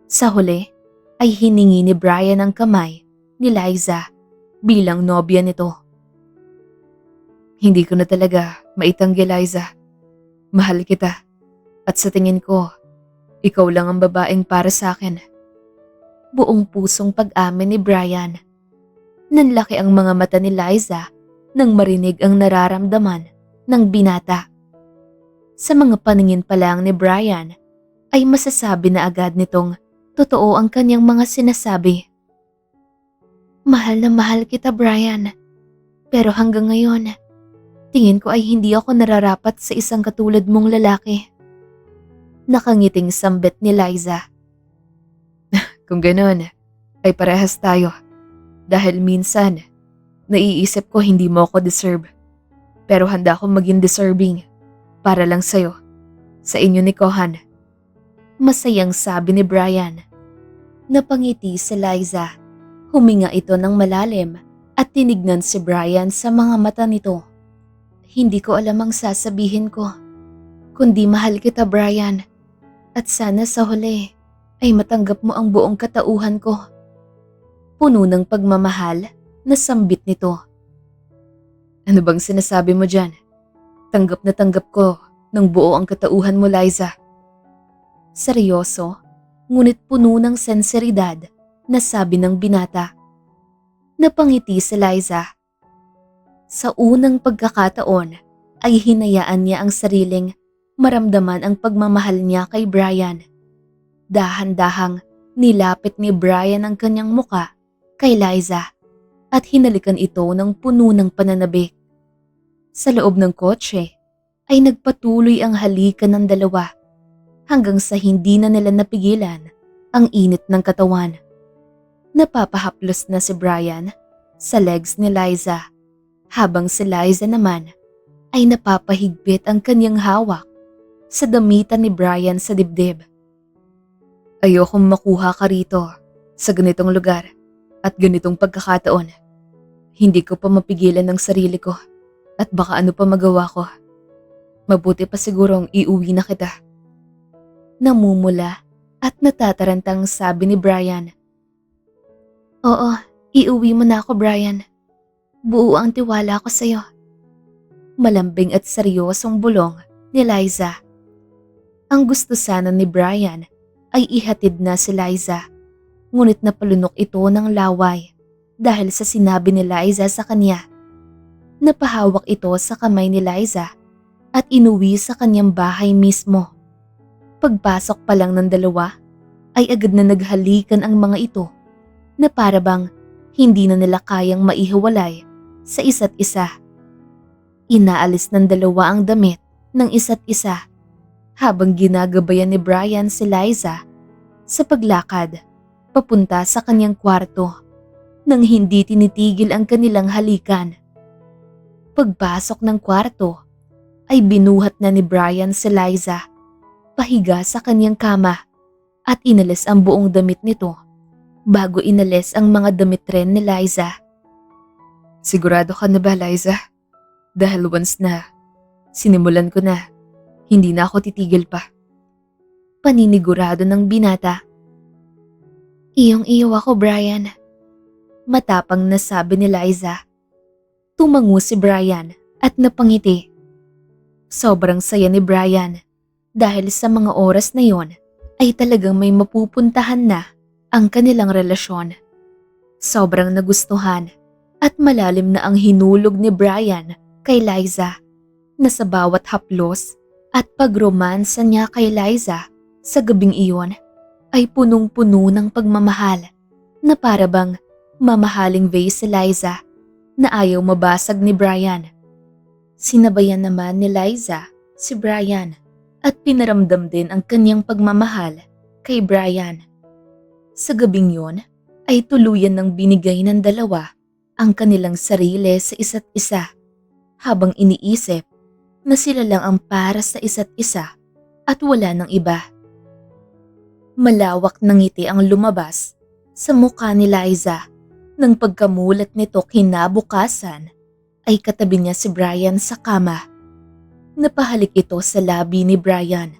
[SPEAKER 1] Sa huli ay hiningi ni Brian ang kamay ni Liza bilang nobya nito. Hindi ko na talaga maitanggi, Liza. Mahal kita at sa tingin ko, ikaw lang ang babaeng para sa akin. Buong pusong pag-amin ni Brian. Nanlaki ang mga mata ni Liza nang marinig ang nararamdaman ng binata. Sa mga paningin pa lang ni Brian ay masasabi na agad nitong totoo ang kanyang mga sinasabi. Mahal na mahal kita, Brian. Pero hanggang ngayon, tingin ko ay hindi ako nararapat sa isang katulad mong lalaki. Nakangiting sambit ni Liza.
[SPEAKER 2] Kung ganun, ay parehas tayo. Dahil minsan, naiisip ko hindi mo ako deserve. Pero handa akong maging deserving para lang sa'yo. Sa inyo ni Kohan.
[SPEAKER 1] Masayang sabi ni Brian. Napangiti si Liza. Huminga ito ng malalim at tinignan si Brian sa mga mata nito. Hindi ko alam ang sasabihin ko. Kundi mahal kita, Brian. At sana sa huli ay matanggap mo ang buong katauhan ko. Puno ng pagmamahal na sambit nito.
[SPEAKER 2] Ano bang sinasabi mo dyan? Tanggap na tanggap ko ng buo ang katauhan mo, Liza.
[SPEAKER 1] Seryoso, ngunit puno ng senseridad na sabi ng binata. Napangiti si Liza. Sa unang pagkakataon ay hinayaan niya ang sariling maramdaman ang pagmamahal niya kay Brian. Dahan-dahang nilapit ni Brian ang kanyang muka kay Liza at hinalikan ito ng puno ng pananabik. Sa loob ng kotse ay nagpatuloy ang halikan ng dalawa hanggang sa hindi na nila napigilan ang init ng katawan. Napapahaplos na si Brian sa legs ni Liza habang si Liza naman ay napapahigpit ang kanyang hawak sa damitan ni Brian sa dibdib.
[SPEAKER 2] Ayokong makuha ka rito sa ganitong lugar at ganitong pagkakataon. Hindi ko pa mapigilan ang sarili ko at baka ano pa magawa ko. Mabuti pa sigurong iuwi na kita.
[SPEAKER 1] Namumula at natatarantang sabi ni Brian. Oo, iuwi mo na ako, Brian. Buo ang tiwala ko sa'yo. Malambing at seryosong bulong ni Liza. Ang gusto sana ni Brian ay ihatid na si Liza, ngunit napalunok ito ng laway dahil sa sinabi ni Liza sa kanya. Napahawak ito sa kamay ni Liza at inuwi sa kanyang bahay mismo. Pagpasok pa lang ng dalawa ay agad na naghalikan ang mga ito na parabang hindi na nila kayang maihiwalay sa isa't isa. Inaalis ng dalawa ang damit ng isa't isa habang ginagabayan ni Brian si Liza sa paglakad papunta sa kanyang kwarto nang hindi tinitigil ang kanilang halikan. Pagpasok ng kwarto ay binuhat na ni Brian si Liza pahiga sa kanyang kama at inalis ang buong damit nito bago inalis ang mga damit rin ni Liza.
[SPEAKER 2] Sigurado ka na ba, Liza? Dahil once na sinimulan ko na, hindi na ako titigil pa.
[SPEAKER 1] Paninigurado ng binata. Iyong-iyo ako, Brian. Matapang na sabi ni Liza. Tumango si Brian at napangiti. Sobrang saya ni Brian dahil sa mga oras na yon ay talagang may mapupuntahan na ang kanilang relasyon. Sobrang nagustuhan at malalim na ang hinulog ni Brian kay Liza na sa bawat haplos at pagromansa niya kay Liza sa gabing iyon ay punong-puno ng pagmamahal na parabang mamahaling vase si Liza na ayaw mabasag ni Brian. Sinabayan naman ni Liza si Brian at pinaramdam din ang kanyang pagmamahal kay Brian. Sa gabing yon ay tuluyan ng binigay ng dalawa ang kanilang sarili sa isa't isa habang iniisip na sila lang ang para sa isa't isa at wala ng iba. Malawak na ngiti ang lumabas sa mukha ni Liza nang pagkamulat nito kinabukasan ay katabi niya si Brian sa kama. Napahalik ito sa labi ni Brian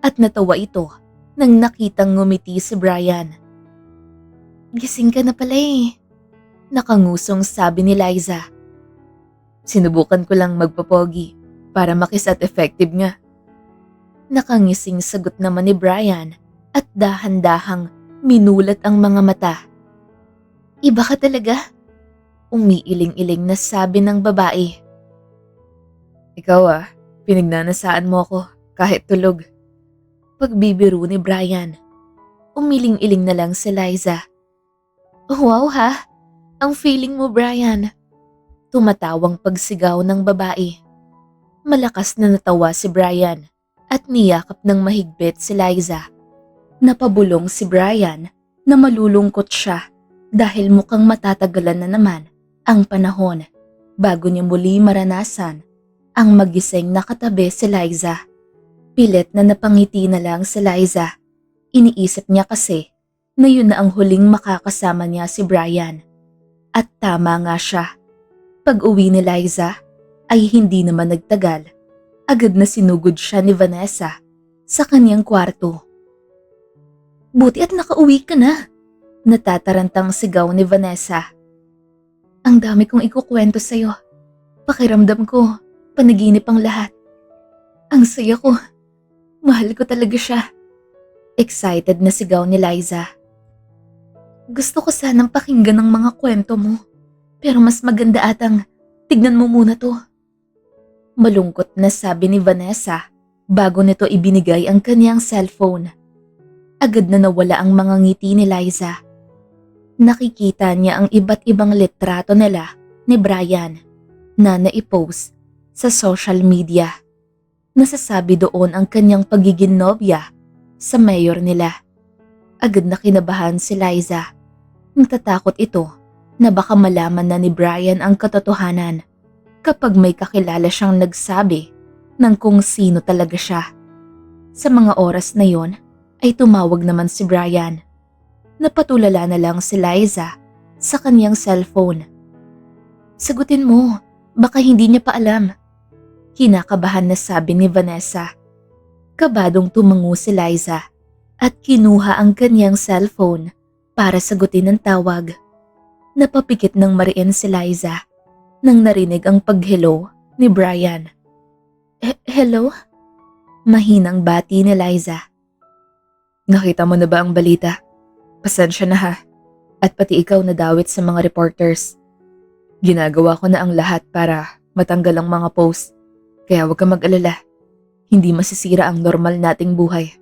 [SPEAKER 1] at natawa ito nang nakitang ngumiti si Brian. Gising ka na pala eh. Nakangusong sabi ni Liza.
[SPEAKER 2] Sinubukan ko lang magpapogi para makis at effective nga.
[SPEAKER 1] Nakangising sagot naman ni Brian at dahan-dahang minulat ang mga mata. Iba ka talaga. Umiiling-iling na sabi ng babae.
[SPEAKER 2] Ikaw pinagnanasaan mo ako kahit tulog.
[SPEAKER 1] Pagbibiro ni Brian. Umiling-iling na lang si Liza. Oh, wow ha, ang feeling mo Brian. Tumatawang pagsigaw ng babae. Malakas na natawa si Brian at niyakap ng mahigpit si Liza. Napabulong si Brian na malulungkot siya dahil mukhang matatagalan na naman ang panahon bago niya muli maranasan ang magising na katabi si Liza. Pilit na napangiti na lang si Liza. Iniisip niya kasi na yun na ang huling makakasama niya si Brian. At tama nga siya. Pag-uwi ni Liza ay hindi naman nagtagal. Agad na sinugod siya ni Vanessa sa kanyang kwarto. Buti at nakauwi ka na. Natatarantang sigaw ni Vanessa. Ang dami kong ikukwento sa'yo. Pakiramdam ko, panaginip ang lahat. Ang saya ko. Mahal ko talaga siya. Excited na sigaw ni Liza. Gusto ko sanang pakinggan ang mga kwento mo. Pero mas maganda atang tignan mo muna to. Malungkot na sabi ni Vanessa bago nito ibinigay ang kanyang cellphone. Agad na nawala ang mga ngiti ni Liza. Nakikita niya ang iba't ibang litrato nila ni Brian na naipost sa social media. Nasasabi doon ang kanyang pagiging nobya sa mayor nila. Agad na kinabahan si Liza. Natatakot ito na baka malaman na ni Brian ang katotohanan kapag may kakilala siyang nagsabi ng kung sino talaga siya. Sa mga oras na yon ay tumawag naman si Brian. Napatulala na lang si Liza sa kanyang cellphone. Sagutin mo, baka hindi niya pa alam. Kinakabahan na sabi ni Vanessa. Kabadong tumango si Liza at kinuha ang kanyang cellphone para sagutin ang tawag. Napapikit ng mariin si Liza nang narinig ang pag-hello ni Brian. Hello? Mahinang bati ni Liza.
[SPEAKER 2] Nakita mo na ba ang balita? Pasensya na at pati ikaw nadawit sa mga reporters. Ginagawa ko na ang lahat para matanggal ang mga post. Kaya huwag ka mag-alala. Hindi masisira ang normal nating buhay.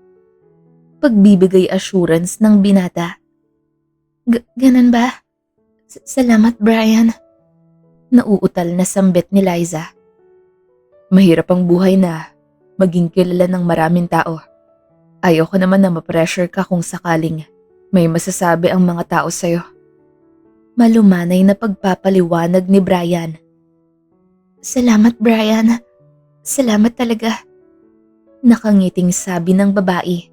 [SPEAKER 1] Pagbibigay assurance ng binata. Ganun ba? Salamat, Brian. Nauutal na sambit ni Liza.
[SPEAKER 2] Mahirap ang buhay na maging kilala ng maraming tao. Ayoko naman na ma-pressure ka kung sakaling may masasabi ang mga tao sa'yo.
[SPEAKER 1] Malumanay na pagpapaliwanag ni Brian. Salamat, Brian. Salamat talaga. Nakangiting sabi ng babae.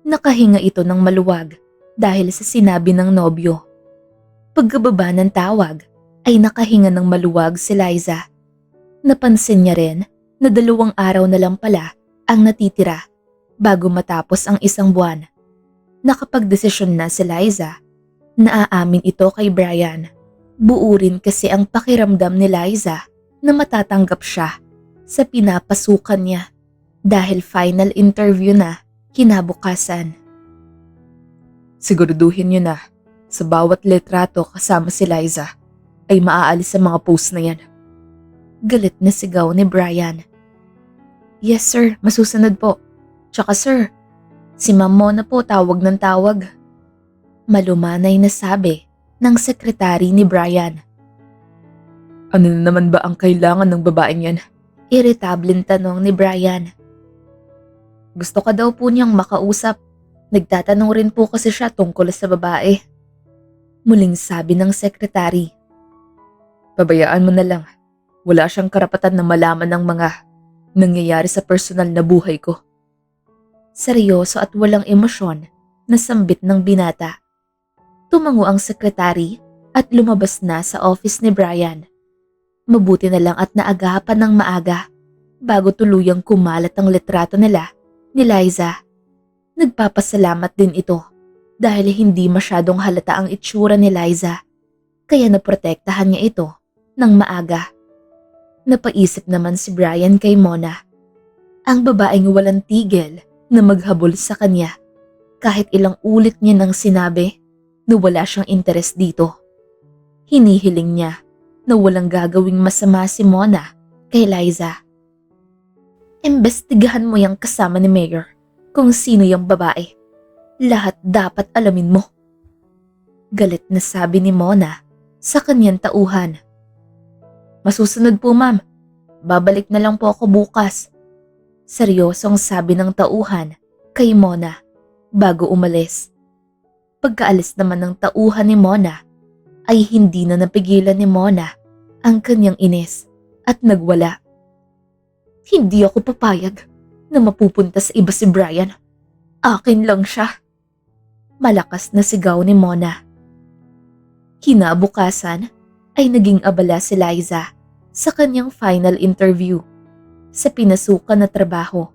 [SPEAKER 1] Nakahinga ito ng maluwag dahil sa sinabi ng nobyo. Pagkababa ng tawag ay nakahinga ng maluwag si Liza. Napansin niya rin na 2 araw na lang pala ang natitira bago matapos ang 1 buwan. Nakapagdesisyon na si Liza. Naaamin ito kay Brian. Buo rin kasi ang pakiramdam ni Liza na matatanggap siya sa pinapasukan niya dahil final interview na kinabukasan.
[SPEAKER 2] Siguraduhin niyo na sa bawat litrato kasama si Liza ay maaalis sa mga post na yan.
[SPEAKER 1] Galit na sigaw ni Brian. Yes sir, masusunod po. Tsaka sir, si Ma'am Mona po tawag ng tawag. Malumanay na sabi ng sekretary ni Brian.
[SPEAKER 2] Ano na naman ba ang kailangan ng babaeng yan?
[SPEAKER 1] Iritableng tanong ni Brian. Gusto ka daw po niyang makausap. Nagtatanong rin po kasi siya tungkol sa babae. Muling sabi ng sekretary.
[SPEAKER 2] Pabayaan mo na lang. Wala siyang karapatan na malaman ng mga nangyayari sa personal na buhay ko.
[SPEAKER 1] Seryoso at walang emosyon na sambit ng binata. Tumango ang sekretary at lumabas na sa office ni Brian. Mabuti na lang at naagapan ng maaga bago tuluyang kumalat ang litrato nila ni Liza. Nagpapasalamat din ito dahil hindi masyadong halata ang itsura ni Liza kaya naprotektahan niya ito ng maaga. Napaisip naman si Brian kay Mona. Ang babaeng walang tigil na maghabol sa kanya kahit ilang ulit niya nang sinabi na wala siyang interes dito. Hinihiling niya na walang gagawing masama si Mona kay Liza. Imbestigahan mo yung kasama ni Mayor kung sino yung babae. Lahat dapat alamin mo. Galit na sabi ni Mona sa kanyang tauhan. Masusunod po, ma'am. Babalik na lang po ako bukas. Seryosong sabi ng tauhan kay Mona bago umalis. Pagkaalis naman ng tauhan ni Mona ay hindi na napigilan ni Mona ang kanyang inis at nagwala. Hindi ako papayag na mapupunta sa iba si Brian. Akin lang siya. Malakas na sigaw ni Mona. Kinabukasan ay naging abala si Liza sa kanyang final interview sa pinasukan na trabaho,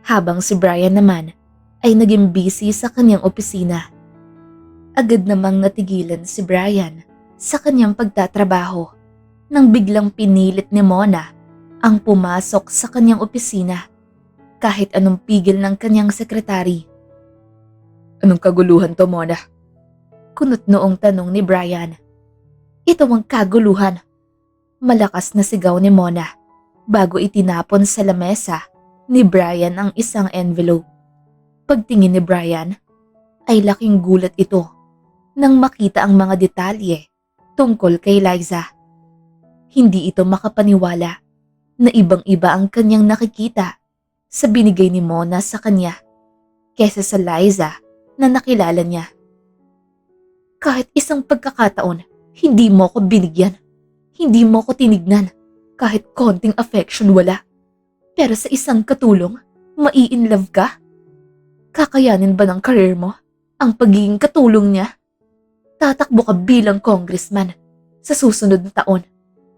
[SPEAKER 1] habang si Brian naman ay naging busy sa kanyang opisina. Agad namang natigilan si Brian sa kanyang pagtatrabaho nang biglang pinilit ni Mona ang pumasok sa kanyang opisina kahit anong pigil ng kanyang sekretary.
[SPEAKER 2] Anong kaguluhan to, Mona?
[SPEAKER 1] Kunot noong tanong ni Brian. Ito ang kaguluhan. Malakas na sigaw ni Mona bago itinapon sa lamesa ni Brian ang isang envelope. Pagtingin ni Brian ay laking gulat ito nang makita ang mga detalye tungkol kay Liza. Hindi ito makapaniwala na ibang-iba ang kanyang nakikita sa binigay ni Mona sa kanya kesa sa Liza na nakilala niya. Kahit isang pagkakataon, hindi mo ko binigyan. Hindi mo ko tinignan. Kahit konting affection wala. Pero sa isang katulong, mai-inlove ka? Kakayanin ba ng career mo ang pagiging katulong niya? Tatakbo ka bilang congressman sa susunod na taon.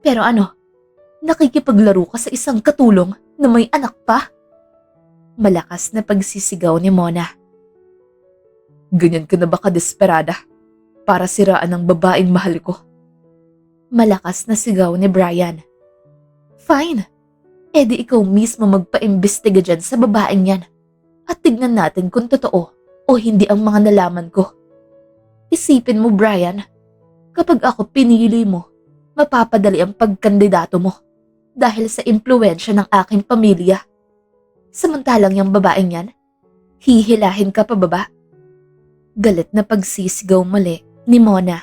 [SPEAKER 1] Pero ano, nakikipaglaro ka sa isang katulong na may anak pa? Malakas na pagsisigaw ni Mona.
[SPEAKER 2] Ganyan ka na ba kadesperada para siraan ang babaeng mahal ko?
[SPEAKER 1] Malakas na sigaw ni Brian. Fine, edi ikaw mismo magpa-imbestiga dyan sa babaeng yan at tignan natin kung totoo o hindi ang mga nalaman ko. Isipin mo, Brian, kapag ako pinili mo, mapapadali ang pagkandidato mo dahil sa impluwensya ng aking pamilya. Samantalang yung babaeng yan, hihilahin ka pa baba. Galit na pagsisigaw muli ni Mona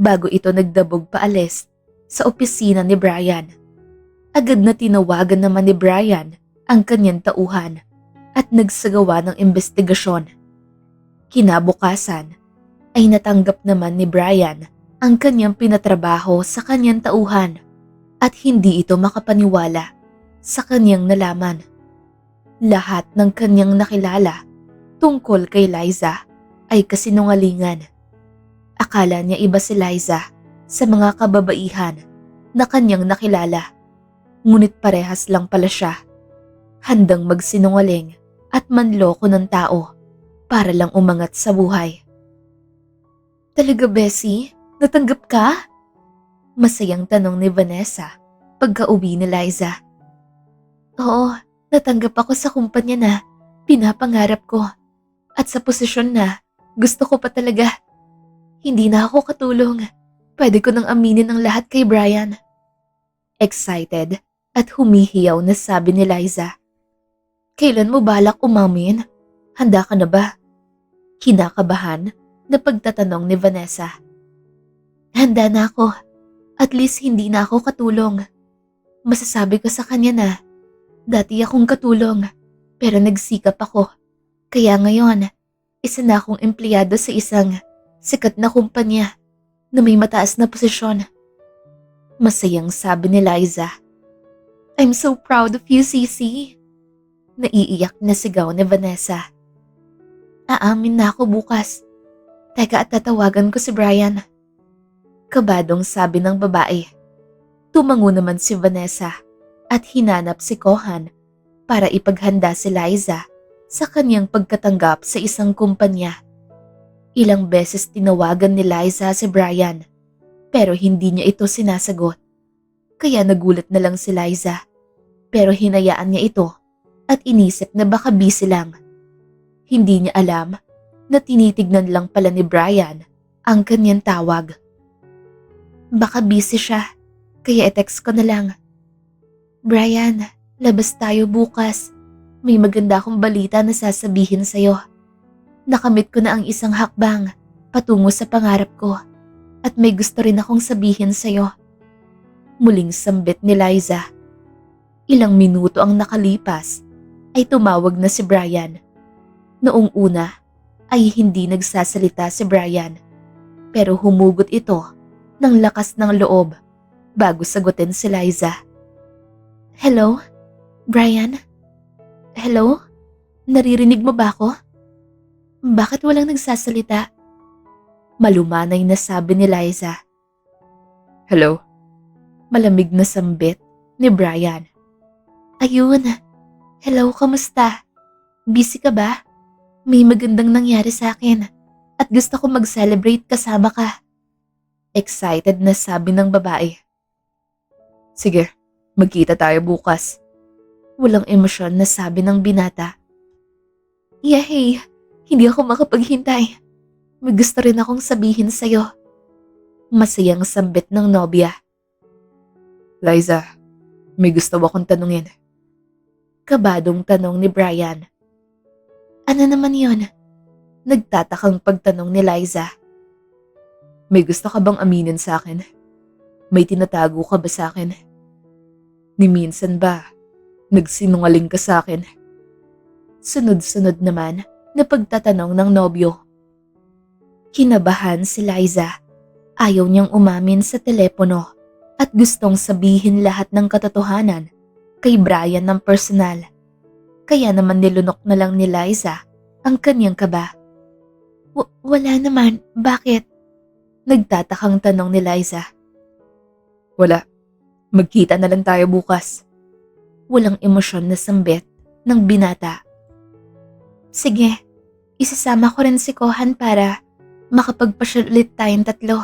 [SPEAKER 1] bago ito nagdabog paalis sa opisina ni Brian. Agad na tinawagan naman ni Brian ang kanyang tauhan at nagsagawa ng investigasyon. Kinabukasan ay natanggap naman ni Brian ang kanyang pinatrabaho sa kanyang tauhan at hindi ito makapaniwala sa kanyang nalaman. Lahat ng kanyang nakilala tungkol kay Liza ay kasinungalingan. Akala niya iba si Liza sa mga kababaihan na kanyang nakilala. Ngunit parehas lang pala siya, handang magsinungaling at manloko ng tao para lang umangat sa buhay. Talaga, Bessie? Natanggap ka? Masayang tanong ni Vanessa pagka-uwi ni Liza. Oo, natanggap ako sa kumpanya na pinapangarap ko at sa posisyon na gusto ko pa talaga. Hindi na ako katulong. Pwede ko nang aminin ang lahat kay Brian. Excited at humihiyaw na sabi ni Liza. Kailan mo balak umamin? Handa ka na ba? Kinakabahan na pagtatanong ni Vanessa. Handa na ako. At least hindi na ako katulong. Masasabi ko sa kanya na dati akong katulong pero nagsikap ako. Kaya ngayon, isa na akong empleyado sa isang sikat na kumpanya na may mataas na posisyon. Masayang sabi ni Liza. I'm so proud of you, Sisi. Naiiyak na sigaw ni Vanessa. Aamin na ako bukas. Teka at tatawagan ko si Brian. Kabadong sabi ng babae. Tumango naman si Vanessa at hinanap si Kohan para ipaghanda si Liza sa kanyang pagkatanggap sa isang kumpanya. Ilang beses tinawagan ni Liza si Brian pero hindi niya ito sinasagot. Kaya nagulat na lang si Liza pero hinayaan niya ito at inisip na baka busy lang. Hindi niya alam na tinitignan lang pala ni Brian ang kanyang tawag. Baka busy siya, kaya i-text ko na lang. Brian, labas tayo bukas. May maganda akong balita na sasabihin sa'yo. Nakamit ko na ang isang hakbang patungo sa pangarap ko at may gusto rin akong sabihin sa'yo. Muling sambit ni Liza. Ilang minuto ang nakalipas ay tumawag na si Brian. Noong una ay hindi nagsasalita si Brian pero humugot ito ng lakas ng loob bago sagutin si Liza. Hello? Brian? Hello? Naririnig mo ba ako? Bakit walang nagsasalita? Malumanay na sabi ni Liza.
[SPEAKER 2] Hello?
[SPEAKER 1] Malamig na sambit ni Brian. Ayun. Hello, kamusta? Busy ka ba? May magandang nangyari sa akin at gusto ko mag-celebrate kasama ka. Excited na sabi ng babae.
[SPEAKER 2] Sige, magkita tayo bukas.
[SPEAKER 1] Walang emosyon na sabi ng binata. Yehey, hindi ako makapaghintay. May gusto rin akong sabihin sa'yo. Masayang sambit ng nobya.
[SPEAKER 2] Liza, may gusto akong tanungin.
[SPEAKER 1] Kabadong tanong ni Brian. Ano naman yon? Nagtatakang pagtanong ni Liza.
[SPEAKER 2] May gusto ka bang aminin sa akin? May tinatago ka ba sa akin? Ni minsan ba, nagsinungaling ka sa akin?
[SPEAKER 1] Sunod-sunod naman na pagtatanong ng nobyo. Kinabahan si Liza. Ayaw niyang umamin sa telepono at gustong sabihin lahat ng katotohanan kay Brian ng personal. Kaya naman nilunok na lang ni Liza ang kanyang kaba. Wala naman, bakit? Nagtatakang tanong ni Liza.
[SPEAKER 2] Wala, magkita na lang tayo bukas.
[SPEAKER 1] Walang emosyon na sambit ng binata. Sige, isasama ko rin si Kohan para makapagpasyal ulit tayong tatlo.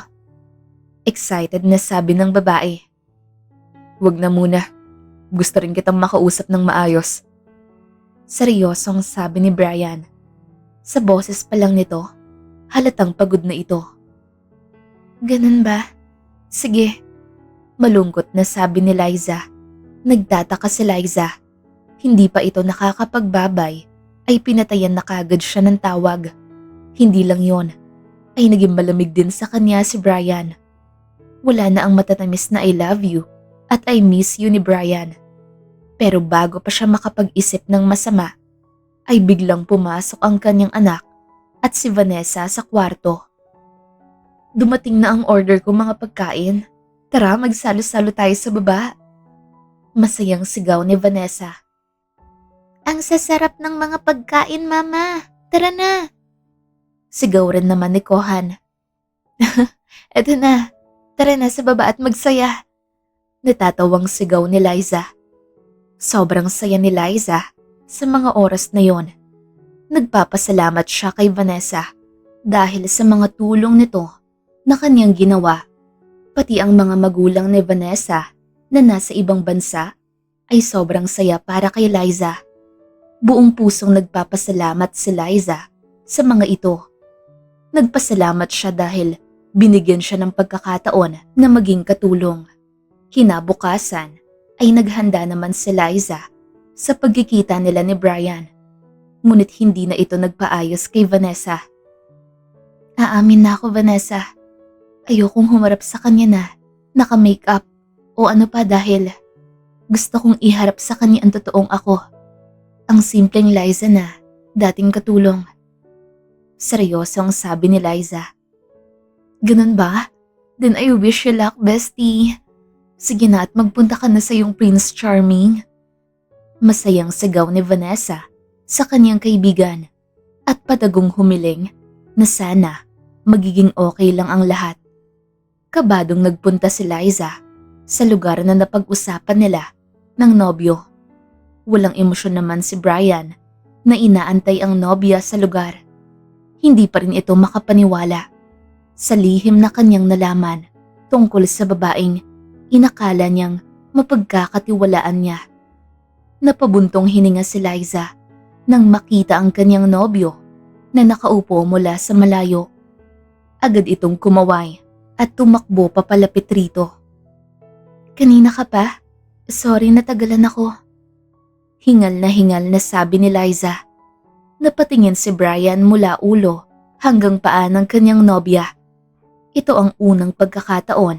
[SPEAKER 1] Excited na sabi ng babae.
[SPEAKER 2] Wag na muna, gusto rin kitang makausap ng maayos.
[SPEAKER 1] Seryosong sabi ni Brian. Sa boses pa lang nito, halatang pagod na ito. Ganun ba? Sige. Malungkot na sabi ni Liza. Nagtataka si Liza. Hindi pa ito nakakapagbabay ay pinatayan na kagad siya ng tawag. Hindi lang yon, ay naging malamig din sa kanya si Brian. Wala na ang matatamis na I love you at I miss you ni Brian. Pero bago pa siya makapag-isip ng masama, ay biglang pumasok ang kanyang anak at si Vanessa sa kwarto. Dumating na ang order ko mga pagkain. Tara, magsalo-salo tayo sa baba. Masayang sigaw ni Vanessa. Ang sasarap ng mga pagkain, Mama. Tara na. Sigaw rin naman ni Kohan. Eto na. Tara na sa baba at magsaya. Natatawang sigaw ni Liza. Sobrang saya ni Liza sa mga oras na yon. Nagpapasalamat siya kay Vanessa dahil sa mga tulong nito na kanyang ginawa. Pati ang mga magulang ni Vanessa na nasa ibang bansa ay sobrang saya para kay Liza. Buong pusong nagpapasalamat si Liza sa mga ito. Nagpasalamat siya dahil binigyan siya ng pagkakataon na maging katulong. Kinabukasan ay naghanda naman si Liza sa pagkikita nila ni Brian. Ngunit hindi na ito nagpaayos kay Vanessa. Aamin na ako, Vanessa. Ayokong humarap sa kanya na naka-makeup o ano pa dahil gusto kong iharap sa kanya ang totoong ako. Ang simpleng Liza na dating katulong. Seryosong sabi ni Liza. Ganun ba? Then I wish you luck, bestie. Sige na at magpunta ka na sa iyong Prince Charming. Masayang sigaw ni Vanessa sa kanyang kaibigan at patagong humiling na sana magiging okay lang ang lahat. Kabadong nagpunta si Liza sa lugar na napag-usapan nila ng nobyo. Walang emosyon naman si Brian na inaantay ang nobya sa lugar. Hindi pa rin ito makapaniwala sa lihim na kanyang nalaman tungkol sa babaeng inakala niyang mapagkakatiwalaan niya. Napabuntong hininga si Liza nang makita ang kanyang nobyo na nakaupo mula sa malayo. Agad itong kumaway at tumakbo papalapit rito. Kanina ka pa? Sorry natagalan ako. Hingal na sabi ni Liza. Napatingin si Brian mula ulo hanggang paa ng kanyang nobya. Ito ang unang pagkakataon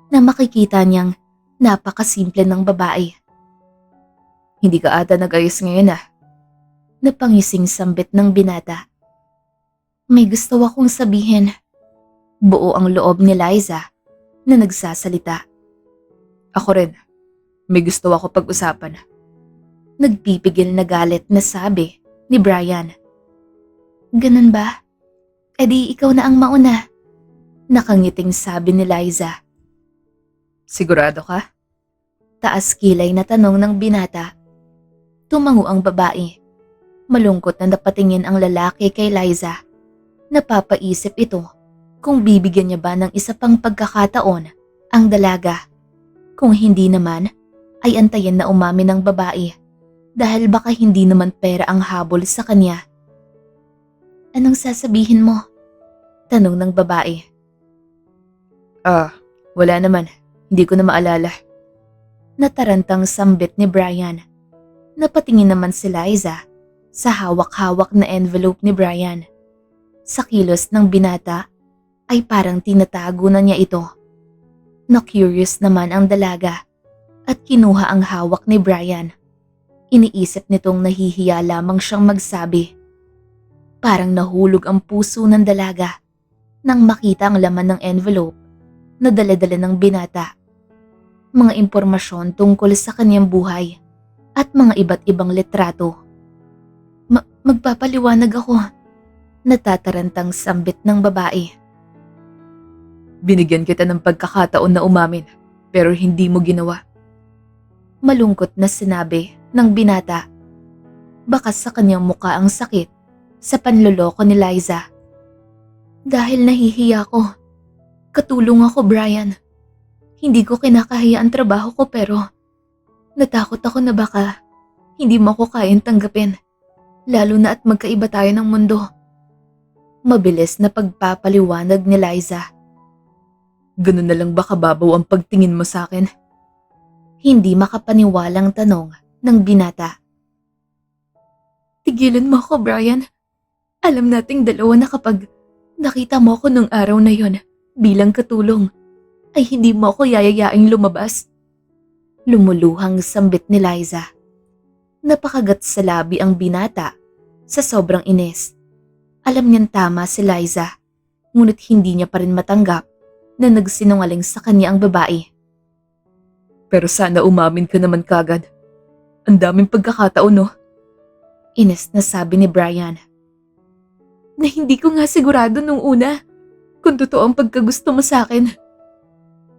[SPEAKER 1] na makikita niyang napakasimple ng babae.
[SPEAKER 2] Hindi ka ata nag-ayos ngayon ah.
[SPEAKER 1] Napangising sambit ng binata. May gusto akong sabihin. Buo ang loob ni Liza na nagsasalita.
[SPEAKER 2] Ako rin. May gusto ako pag-usapan.
[SPEAKER 1] Nagpipigil na galit na sabi ni Brian. Ganun ba? E di ikaw na ang mauna. Nakangiting sabi ni Liza.
[SPEAKER 2] Sigurado ka?
[SPEAKER 1] Taas kilay na tanong ng binata. Tumango ang babae. Malungkot na napatingin ang lalaki kay Liza. Napapaisip ito kung bibigyan niya ba ng isa pang pagkakataon ang dalaga. Kung hindi naman, ay antayin na umamin ng babae dahil baka hindi naman pera ang habol sa kanya. Anong sasabihin mo? Tanong ng babae.
[SPEAKER 2] Wala naman. Hindi ko na maalala.
[SPEAKER 1] Natarantang sambit ni Brian. Napatingin naman si Liza sa hawak-hawak na envelope ni Brian. Sa kilos ng binata ay parang tinatago na niya ito. Na-curious naman ang dalaga at kinuha ang hawak ni Brian. Iniisip nitong nahihiya lamang siyang magsabi. Parang nahulog ang puso ng dalaga nang makita ang laman ng envelope na dala-dala ng binata. Mga impormasyon tungkol sa kanyang buhay at mga iba't ibang litrato. Magpapaliwanag ako. Natatarantang sambit ng babae.
[SPEAKER 2] Binigyan kita ng pagkakataon na umamin, pero hindi mo ginawa.
[SPEAKER 1] Malungkot na sinabi ng binata. Baka sa kanyang muka ang sakit sa panloloko ni Liza. Dahil nahihiya ko. Katulong ako, Brian. Hindi ko kinakahiya ang trabaho ko pero natakot ako na baka hindi mo ako kayang tanggapin. Lalo na at magkaiba tayo ng mundo. Mabilis na pagpapaliwanag ni Liza.
[SPEAKER 2] Ganun na lang ba kababaw ang pagtingin mo sa akin?
[SPEAKER 1] Hindi makapaniwalang tanong ng binata. Tigilan mo ako, Brian. Alam nating dalawa na kapag nakita mo ako nung araw na yon bilang katulong, ay hindi mo ako yayayaing lumabas. Lumuluhang sambit ni Liza. Napakagat sa labi ang binata sa sobrang inis. Alam niyang tama si Liza, ngunit hindi niya pa rin matanggap na nagsinungaling sa kanya ang babae.
[SPEAKER 2] Pero sana umamin ka naman kagad. Ang daming pagkakataon, no?
[SPEAKER 1] Inis na sabi ni Brian. Na hindi ko nga sigurado nung una kung totoo ang pagkagusto mo sa akin.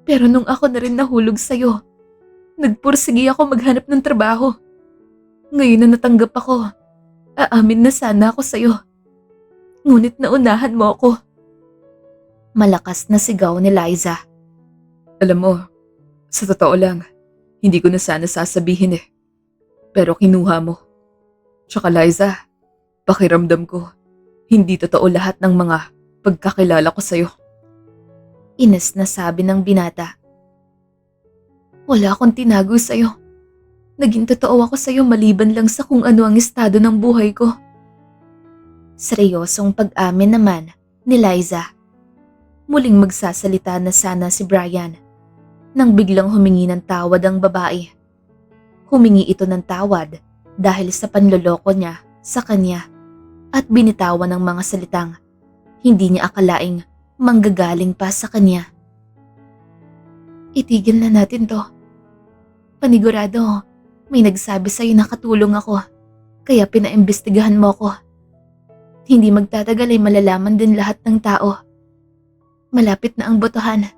[SPEAKER 1] Pero nung ako na rin nahulog sa'yo, nagpursigi ako maghanap ng trabaho. Ngayon na natanggap ako, aamin na sana ako sa'yo. Ngunit naunahan mo ako. Malakas na sigaw ni Liza.
[SPEAKER 2] Alam mo, sa totoo lang, hindi ko na sana sasabihin eh. Pero kinuha mo. Tsaka Liza, pakiramdam ko, hindi totoo lahat ng mga pagkakilala ko sa'yo.
[SPEAKER 1] Inis na sabi ng binata. Wala akong tinago sa'yo. Naging totoo ako sa'yo maliban lang sa kung ano ang estado ng buhay ko. Seryosong pag-amin naman ni Liza. Muling magsasalita na sana si Brian nang biglang humingi ng tawad ang babae. Humingi ito ng tawad dahil sa panloloko niya sa kanya at binitawan ng mga salitang hindi niya akalaing manggagaling pa sa kanya. Itigil na natin to. Panigurado, may nagsabi sa'yo na katulong ako, kaya pinaimbestigahan mo ko. Hindi magtatagal ay malalaman din lahat ng tao. Malapit na ang botohan.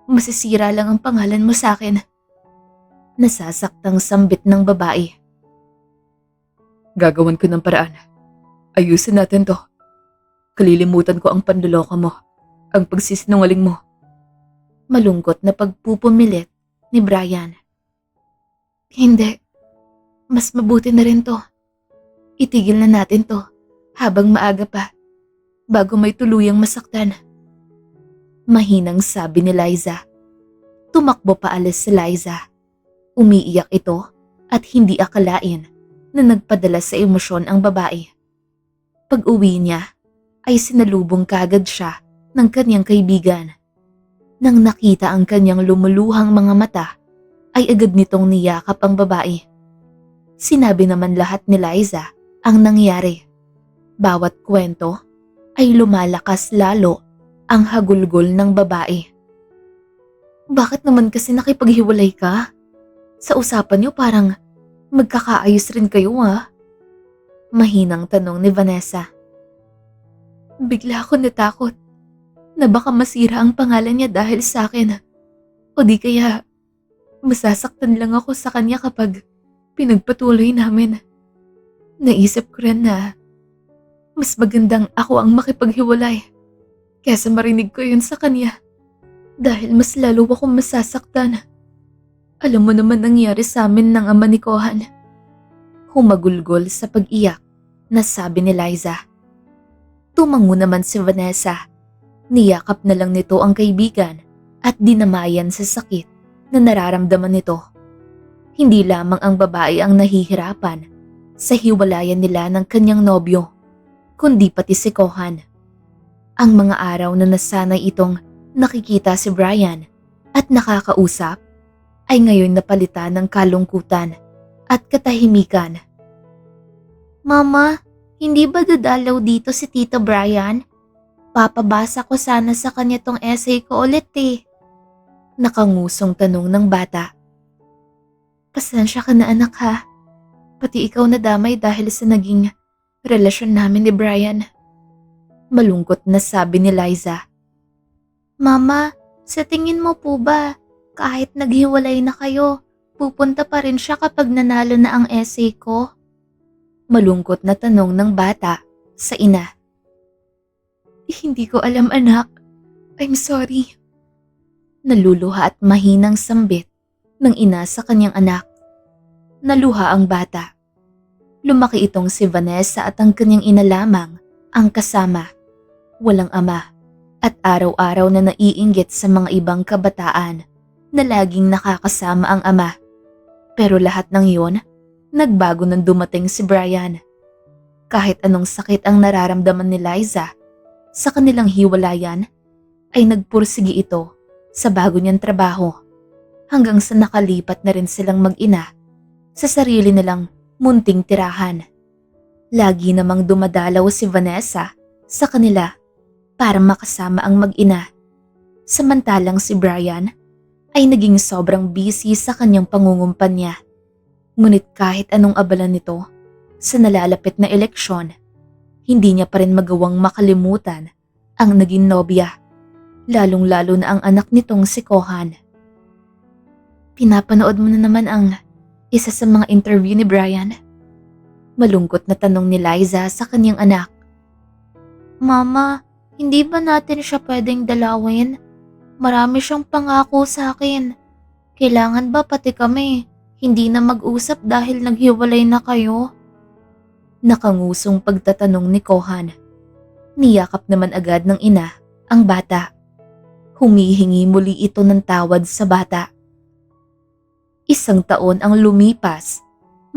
[SPEAKER 1] Masisira lang ang pangalan mo sa akin. Nasasaktang sambit ng babae.
[SPEAKER 2] Gagawan ko ng paraan. Ayusin natin to. Kalilimutan ko ang panloloko mo, ang pagsisinungaling mo.
[SPEAKER 1] Malungkot na pagpupumilit ni Brian. Hindi. Mas mabuti na rin to. Itigil na natin to habang maaga pa, bago may tuluyang masaktan. Mahinang sabi ni Liza. Tumakbo paalis si Liza. Umiiyak ito at hindi akalain na nagpadala sa emosyon ang babae. Pag-uwi niya ay sinalubong kagad siya ng kanyang kaibigan. Nang nakita ang kanyang lumuluhang mga mata, ay agad nitong niyakap ang babae. Sinabi naman lahat ni Liza ang nangyari. Bawat kwento ay lumalakas lalo ang hagulgol ng babae. Bakit naman kasi nakipaghiwalay ka? Sa usapan niyo parang magkakaayos rin kayo Mahinang tanong ni Vanessa. Bigla ako natakot na baka masira ang pangalan niya dahil sa akin. O di kaya masasaktan lang ako sa kanya kapag pinagpatuloy namin. Naisip ko rin na mas magandang ako ang makipaghiwalay kesa marinig ko yun sa kanya dahil mas lalo akong masasaktan. Alam mo naman nangyari sa amin ng ama ni Kohan. Humagulgol sa pag-iyak na sabi ni Liza. Tumango naman si Vanessa. Niyakap na lang nito ang kaibigan at dinamayan sa sakit na nararamdaman nito. Hindi lamang ang babae ang nahihirapan sa hiwalayan nila ng kanyang nobyo, kundi pati si Kohan. Ang mga araw na nasanay itong nakikita si Brian at nakakausap ay ngayon napalitan ng kalungkutan at katahimikan. Mama, hindi ba dadalaw dito si Tito Brian? Papabasa ko sana sa kanya tong essay ko ulit Nakangusong tanong ng bata. Pasensya ka na anak ha. Pati ikaw nadamay dahil sa naging relasyon namin ni Brian. Malungkot na sabi ni Liza. Mama, sa tingin mo po ba kahit naghiwalay na kayo, pupunta pa rin siya kapag nanalo na ang essay ko? Malungkot na tanong ng bata sa ina. Hindi ko alam anak. I'm sorry. Naluluha at mahinang sambit ng ina sa kanyang anak. Naluha ang bata. Lumaki itong si Vanessa at ang kanyang ina lamang ang kasama. Walang ama at araw-araw na naiinggit sa mga ibang kabataan na laging nakakasama ang ama. Pero lahat ng yon, nagbago nang dumating si Brian. Kahit anong sakit ang nararamdaman ni Liza sa kanilang hiwalayan, ay nagpursigi ito sa bago niyang trabaho hanggang sa nakalipat na rin silang mag-ina sa sarili nilang munting tirahan. Lagi namang dumadalaw si Vanessa sa kanila para makasama ang mag-ina. Samantalang si Brian ay naging sobrang busy sa kanyang pangungumpanya. Ngunit kahit anong abala nito sa nalalapit na eleksyon, hindi niya pa rin magawang makalimutan ang naging nobya, lalong-lalo na ang anak nitong si Kohan. Pinapanood mo na naman ang isa sa mga interview ni Brian? Malungkot na tanong ni Liza sa kanyang anak. Mama, hindi ba natin siya pwedeng dalawin? Marami siyang pangako sa akin. Kailangan ba pati kami hindi na mag-usap dahil naghiwalay na kayo? Nakangusong pagtatanong ni Kohan. Niyakap naman agad ng ina ang bata. Humihingi muli ito ng tawad sa bata. 1 taon ang lumipas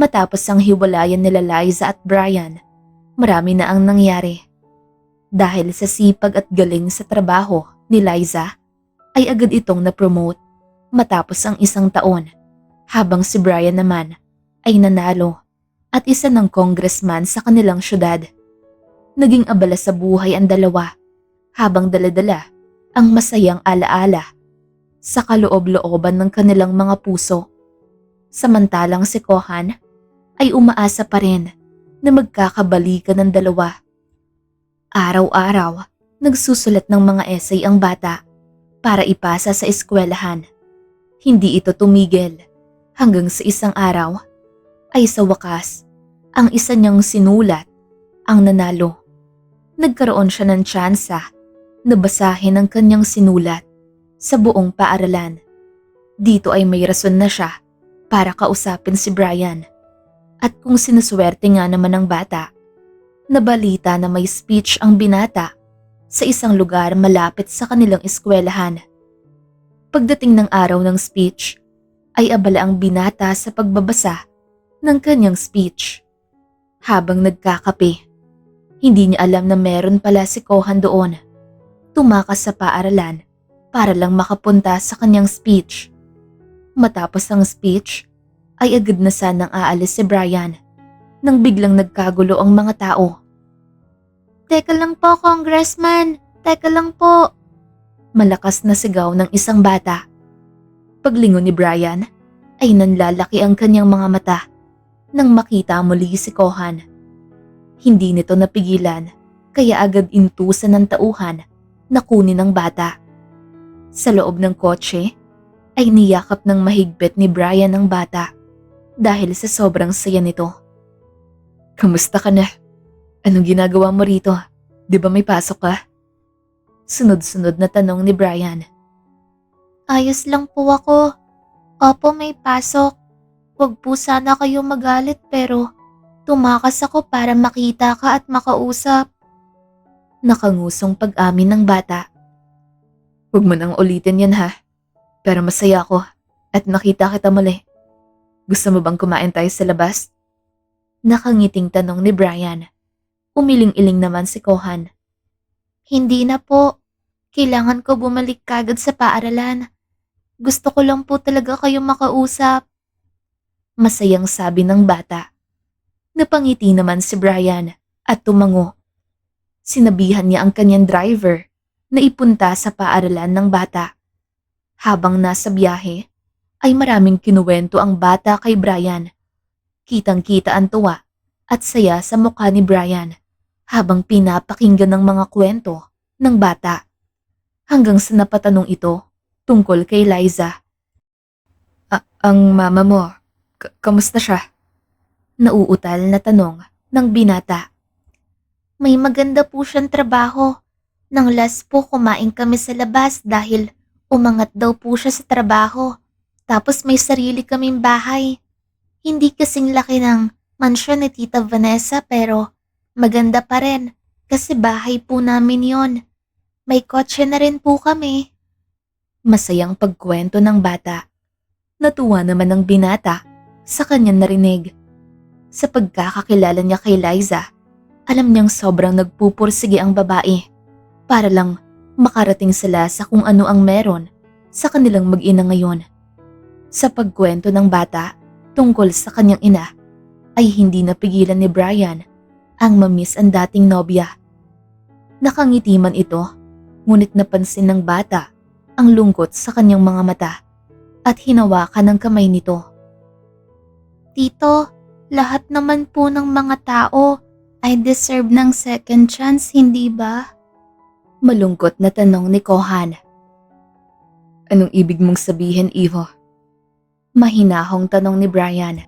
[SPEAKER 1] matapos ang hiwalayan nila Liza at Brian. Marami na ang nangyari. Dahil sa sipag at galing sa trabaho ni Liza, ay agad itong na-promote matapos ang 1 taon, habang si Brian naman ay nanalo at isa ng congressman sa kanilang syudad. Naging abala sa buhay ang dalawa habang daladala ang masayang alaala sa kaloob-looban ng kanilang mga puso. Samantalang si Kohan ay umaasa pa rin na magkakabalikan ng dalawa. Araw-araw, nagsusulat ng mga essay ang bata para ipasa sa eskwelahan. Hindi ito tumigil hanggang sa isang araw ay sa wakas ang isa niyang sinulat ang nanalo. Nagkaroon siya ng tsansa na basahin ang kanyang sinulat sa buong paaralan. Dito ay may rason na siya para kausapin si Brian. At kung sinuswerte nga naman ng bata, nabalita na may speech ang binata sa isang lugar malapit sa kanilang eskwelahan. Pagdating ng araw ng speech, ay abala ang binata sa pagbabasa ng kanyang speech. Habang nagkakape, hindi niya alam na meron pala si Kohan doon. Tumakas sa paaralan para lang makapunta sa kanyang speech. Matapos ang speech, ay agad na sanang aalis si Brian nang biglang nagkagulo ang mga tao. Teka lang po, Congressman! Teka lang po! Malakas na sigaw ng isang bata. Paglingon ni Brian, ay nanlalaki ang kanyang mga mata nang makita muli si Kohan. Hindi nito napigilan kaya agad intusan ng tauhan na kunin ang bata. Sa loob ng kotse, ay niyakap ng mahigpit ni Brian ang bata dahil sa sobrang saya nito. Kamusta ka na? Anong ginagawa mo rito? Di ba may pasok ka? Sunod-sunod na tanong ni Brian. Ayos lang po ako. Opo, may pasok. Huwag po sana kayo magalit pero tumakas ako para makita ka at makausap. Nakangusong pag-amin ng bata. Huwag mo nang ulitin yan ha. Pero masaya ako at nakita kita muli. Gusto mo bang kumain tayo sa labas? Nakangiting tanong ni Brian. Umiling-iling naman si Kohan. Hindi na po. Kailangan ko bumalik kagad sa paaralan. Gusto ko lang po talaga kayo makausap. Masayang sabi ng bata. Napangiti naman si Brian at tumango. Sinabihan niya ang kanyang driver na ipunta sa paaralan ng bata. Habang nasa biyahe, ay maraming kinuwento ang bata kay Brian. Kitang-kita ang tuwa at saya sa mukha ni Brian habang pinapakinggan ng mga kwento ng bata. Hanggang sa napatanong ito tungkol kay Liza. Ang mama mo, kamusta siya? Nauutal na tanong ng binata. May maganda po siyang trabaho. Nang last po kumain kami sa labas dahil umangat daw po siya sa trabaho. Tapos may sarili kaming bahay. Hindi kasing laki ng mansyon ni Tita Vanessa pero maganda pa rin kasi bahay po namin yon. May kotse na rin po kami. Masayang pagkwento ng bata. Natuwa naman ang binata sa kanyang narinig. Sa pagkakakilala niya kay Liza, alam niyang sobrang nagpupursige ang babae para lang makarating sila sa kung ano ang meron sa kanilang mag-ina ngayon. Sa pagkwento ng bata tungkol sa kanyang ina, ay hindi napigilan ni Brian ang mamiss ang dating nobya. Nakangiti man ito, ngunit napansin ng bata ang lungkot sa kanyang mga mata at hinawakan ng kamay nito. Tito, lahat naman po ng mga tao ay deserve ng second chance, hindi ba? Malungkot na tanong ni Kohan. Anong ibig mong sabihin, Iho? Mahinahong tanong ni Brian.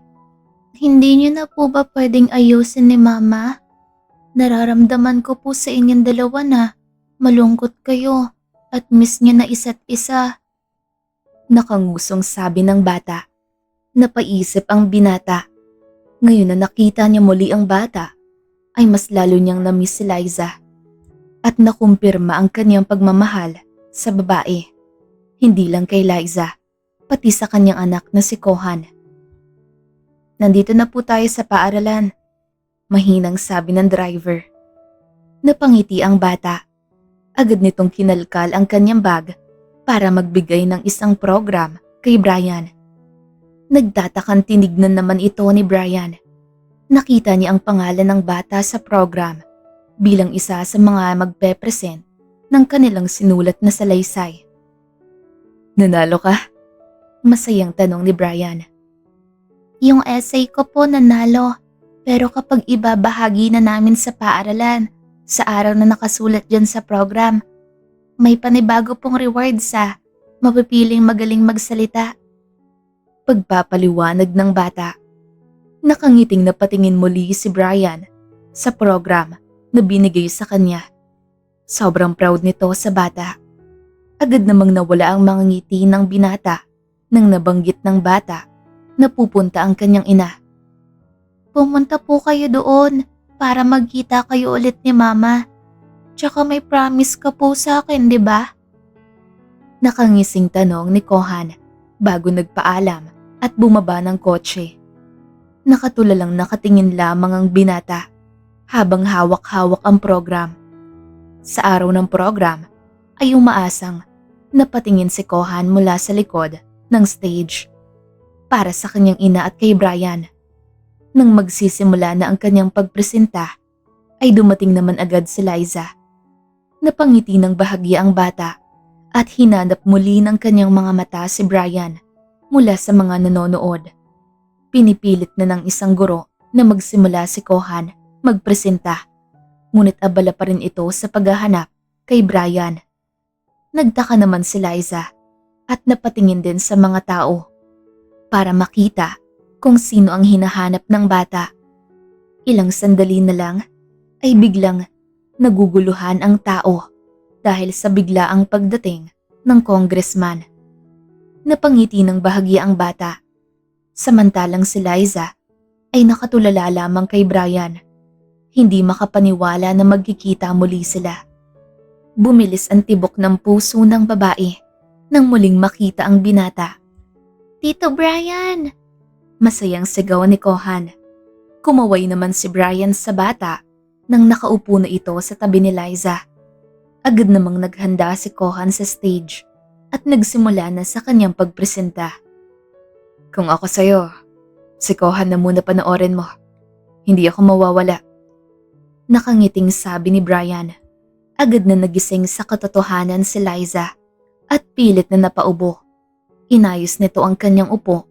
[SPEAKER 1] Hindi niyo na po ba pwedeng ayusin ni Mama? Nararamdaman ko po sa inyong dalawa na malungkot kayo at miss niyo na isa't isa. Nakangusong sabi ng bata. Napaisip ang binata. Ngayon na nakita niya muli ang bata, ay mas lalo niyang na-miss si Liza. At nakumpirma ang kanyang pagmamahal sa babae. Hindi lang kay Liza, pati sa kanyang anak na si Kohan. Nandito na po tayo sa paaralan, mahinang sabi ng driver. Napangiti ang bata. Agad nitong kinalkal ang kanyang bag para magbigay ng isang program kay Brian. Nagtatakang tinignan naman ito ni Brian. Nakita niya ang pangalan ng bata sa program bilang isa sa mga magpe-present ng kanilang sinulat na salaysay. Nanalo ka? Masayang tanong ni Brian. Yung essay ko po nanalo, pero kapag ibabahagi na namin sa paaralan, sa araw na nakasulat dyan sa program, may panibago pong reward sa mapipiling magaling magsalita. Pagpapaliwanag ng bata. Nakangiting napatingin muli si Brian sa program na binigay sa kanya. Sobrang proud nito sa bata. Agad namang nawala ang mga ngiti ng binata nang nabanggit ng bata na pupunta ang kanyang ina. Pumunta po kayo doon para magkita kayo ulit ni Mama. Tsaka may promise ka po sa akin, di ba? Nakangising tanong ni Kohan bago nagpaalam at bumaba ng kotse. Nakatulalang nakatingin lamang ang binata habang hawak-hawak ang program. Sa araw ng program ay umaasang napatingin si Kohan mula sa likod ng stage para sa kanyang ina at kay Brian. Nang magsisimula na ang kanyang pagpresenta ay dumating naman agad si Liza. Napangiti ng bahagya ang bata at hinanap muli ng kanyang mga mata si Brian mula sa mga nanonood. Pinipilit na ng isang guro na magsimula si Kohan magpresenta, ngunit abala pa rin ito sa paghahanap kay Brian. Nagtaka naman si Liza at napatingin din sa mga tao para makita kung sino ang hinahanap ng bata. Ilang sandali na lang ay biglang naguguluhan ang tao dahil sa biglaang pagdating ng congressman. Napangiti ng bahagya ang bata, samantalang si Liza ay nakatulala lamang kay Brian. Hindi makapaniwala na magkikita muli sila. Bumilis ang tibok ng puso ng babae nang muling makita ang binata. Tito Brian! Masayang sigaw ni Kohan. Kumaway naman si Brian sa bata nang nakaupo na ito sa tabi ni Liza. Agad namang naghanda si Kohan sa stage at nagsimula na sa kanyang pagpresenta. Kung ako sa'yo, si Kohan na muna panoorin mo. Hindi ako mawawala. Nakangiting sabi ni Brian. Agad na nagising sa katotohanan si Liza at pilit na napaubo. Inayos nito ang kanyang upo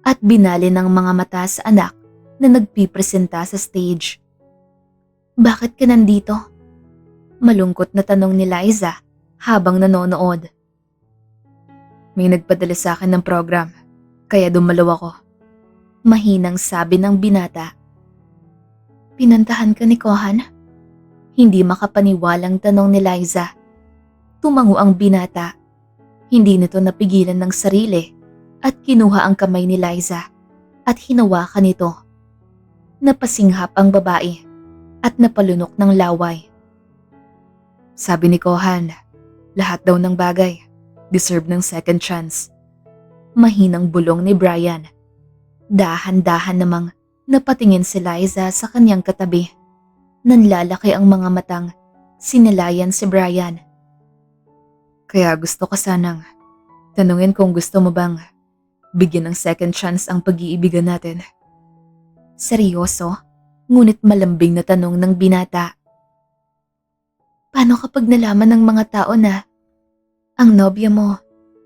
[SPEAKER 1] at binali ng mga mata sa anak na nagpipresenta sa stage. Bakit ka nandito? Malungkot na tanong ni Liza habang nanonood. May nagpadala sa akin ng program, kaya dumalaw ako. Mahinang sabi ng binata. Pinuntahan ka ni Kohan? Hindi makapaniwalang tanong ni Liza. Tumango ang binata. Hindi nito napigilan ng sarili at kinuha ang kamay ni Liza at hinawakan ito. Napasinghap ang babae at napalunok ng laway. Sabi ni Kohan, lahat daw ng bagay deserve ng second chance. Mahinang bulong ni Brian. Dahan-dahan namang napatingin si Liza sa kanyang katabi. Nanlalaki ang mga matang sinilayan si Brian. Kaya gusto ko sanang tanungin kung gusto mo bang bigyan ng second chance ang pag-iibigan natin. Seryoso, ngunit malambing na tanong ng binata. Paano kapag nalaman ng mga tao na ang nobya mo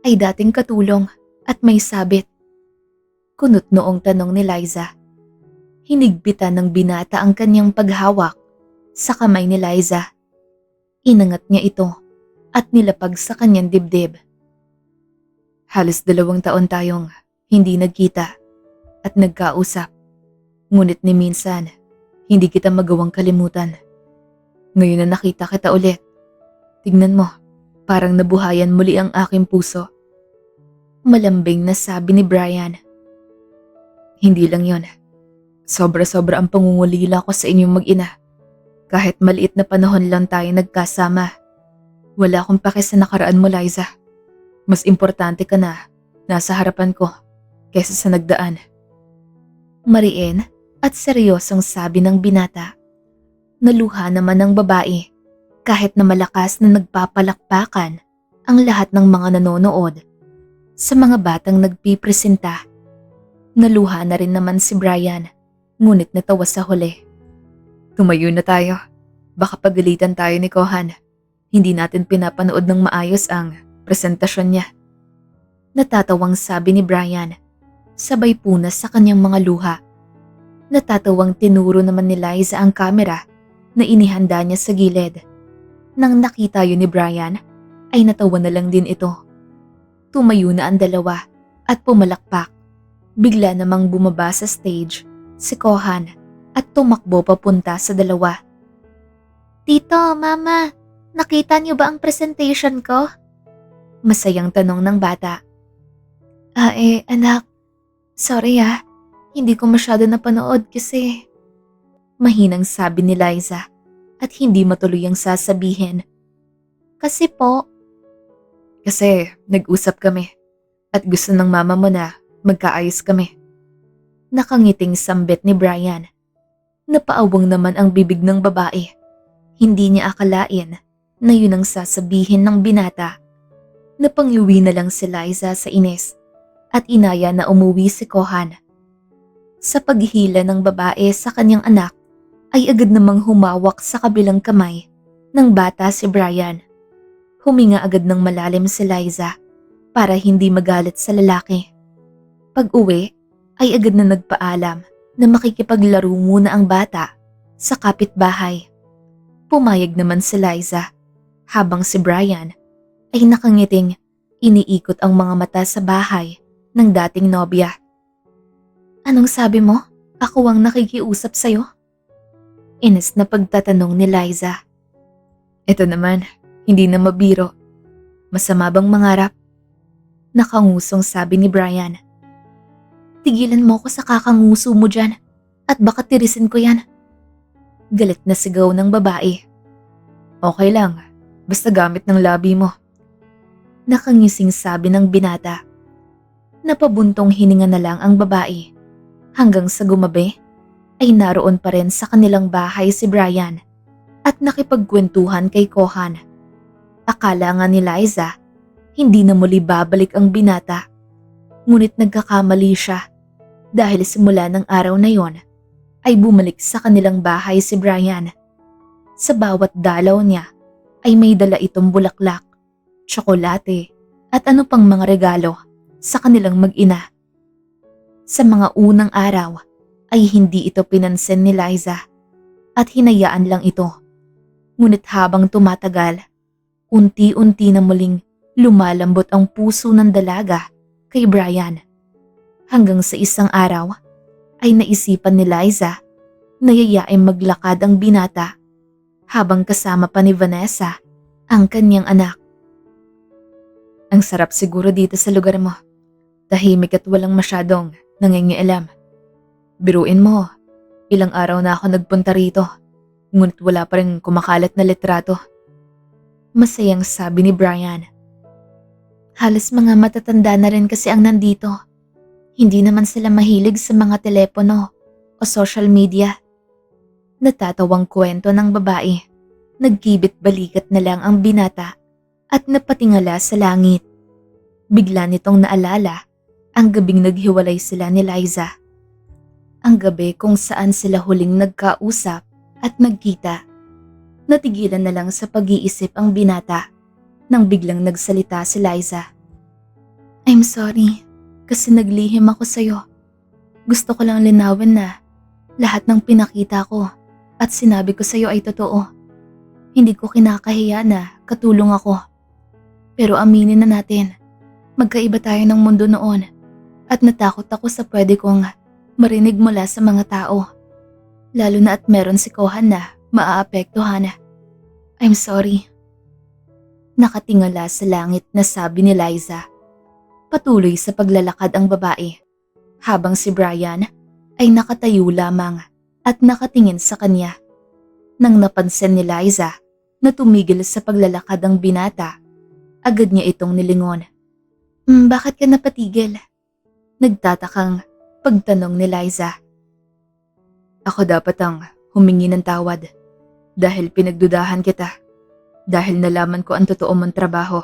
[SPEAKER 1] ay dating katulong at may sabit? Kunot noong tanong ni Liza. Hinigpitan ng binata ang kanyang paghawak sa kamay ni Liza. Inangat niya ito at nilapag sa kanyang dibdib. Halos 2 taon tayong hindi nagkita at nagkausap. Ngunit ni minsan, hindi kita magawang kalimutan. Ngayon na nakita kita ulit. Tignan mo, parang nabuhayan muli ang aking puso. Malambing na sabi ni Brian. Hindi lang yon. Sobra-sobra ang pangungulila ko sa inyong mag-ina. Kahit maliit na panahon lang tayo nagkasama. Wala akong pake sa nakaraan mo, Liza. Mas importante ka na nasa harapan ko kaysa sa nagdaan. Mariin at seryosong sabi ng binata. Naluha naman ng babae kahit na malakas na nagpapalakpakan ang lahat ng mga nanonood. Sa mga batang nagpipresenta, naluha na rin naman si Brian, ngunit natawa sa huli. Tumayo na tayo. Baka pagalitan tayo ni Kohan. Hindi natin pinapanood ng maayos ang presentasyon niya. Natatawang sabi ni Brian, sabay punas sa kanyang mga luha. Natatawang tinuro naman ni Liza ang kamera na inihanda niya sa gilid. Nang nakita yun ni Brian, ay natawa na lang din ito. Tumayo na ang dalawa at pumalakpak. Bigla namang bumaba sa stage si Kohan at tumakbo papunta sa dalawa. Tito, Mama, nakita niyo ba ang presentation ko? Masayang tanong ng bata. Anak, sorry hindi ko masyado napanood kasi... Mahinang sabi ni Liza at hindi matuloy ang sasabihin. Kasi po,
[SPEAKER 2] Kasi nag-usap kami at gusto ng mama mo na magkaayos kami.
[SPEAKER 1] nakangiting sambit ni Brian. Napaawang naman ang bibig ng babae. Hindi niya akalain na yun ang sasabihin ng binata. Napangluwi na lang si Liza sa inis at inaya na umuwi si Kohan. Sa paghihila ng babae sa kanyang anak, ay agad namang humawak sa kabilang kamay ng bata si Brian. Huminga agad ng malalim si Liza para hindi magalit sa lalaki. Pag-uwi ay agad na nagpaalam na makikipaglaro muna ang bata sa kapitbahay. Pumayag naman si Liza habang si Brian ay nakangiting iniikot ang mga mata sa bahay ng dating nobya. Anong sabi mo? Ako ang nakikiusap sa'yo? Inis na pagtatanong ni Liza.
[SPEAKER 2] Ito naman, hindi na mabiro. Masama bang mangarap?
[SPEAKER 1] Nakangusong sabi ni Brian. Tigilan mo ko sa kakanguso mo dyan at baka tirisin ko yan. Galit na sigaw ng babae.
[SPEAKER 2] Okay lang, basta gamit ng labi mo.
[SPEAKER 1] Nakangising sabi ng binata. Napabuntong hininga na lang ang babae. Hanggang sa gumabi, ay naroon pa rin sa kanilang bahay si Brian at nakipagkwentuhan kay Kohan. Akala nga ni Liza, hindi na muli babalik ang binata. Ngunit nagkakamali siya dahil simula ng araw na yon ay bumalik sa kanilang bahay si Brian. Sa bawat dalaw niya ay may dala itong bulaklak, tsokolate at ano pang mga regalo sa kanilang mag-ina. Sa mga unang araw ay hindi ito pinansin ni Liza at hinayaan lang ito. Ngunit habang tumatagal, unti-unti na muling lumalambot ang puso ng dalaga kay Brian. Hanggang sa isang araw ay naisipan ni Liza na yayain maglakad ang binata habang kasama pa ni Vanessa ang kanyang anak.
[SPEAKER 2] Ang sarap siguro dito sa lugar mo. Tahimik at walang masyadong nangingialam. Biruin mo, ilang araw na ako nagpunta rito, ngunit wala pa rin kumakalat na litrato.
[SPEAKER 1] Masayang sabi ni Brian. Halos mga matatanda na rin kasi ang nandito. Hindi naman sila mahilig sa mga telepono o social media. Natatawang kwento ng babae. Nagkibit balikat na lang ang binata at napatingala sa langit. Bigla nitong naalala ang gabing naghiwalay sila ni Liza. Ang gabi kung saan sila huling nagkausap at nagkita. Natigilan na lang sa pag-iisip ang binata nang biglang nagsalita si Liza. I'm sorry kasi naglihim ako sa'yo. Gusto ko lang linawin na lahat ng pinakita ko at sinabi ko sa'yo ay totoo. Hindi ko kinakahiya na katulong ako. Pero aminin na natin, magkaiba tayo ng mundo noon at natakot ako sa pwede kong marinig mula sa mga tao. Lalo na at meron si Kohan na maaapektuhan. I'm sorry. Nakatingala sa langit na sabi ni Liza. Patuloy sa paglalakad ang babae, habang si Brian ay nakatayo lamang at nakatingin sa kanya. Nang napansin ni Liza na tumigil sa paglalakad ang binata, agad niya itong nilingon. Bakit ka napatigil? Nagtatakang pagtanong ni Liza.
[SPEAKER 2] Ako dapat ang humingi ng tawad dahil pinagdudahan kita, dahil nalaman ko ang totoo mong trabaho.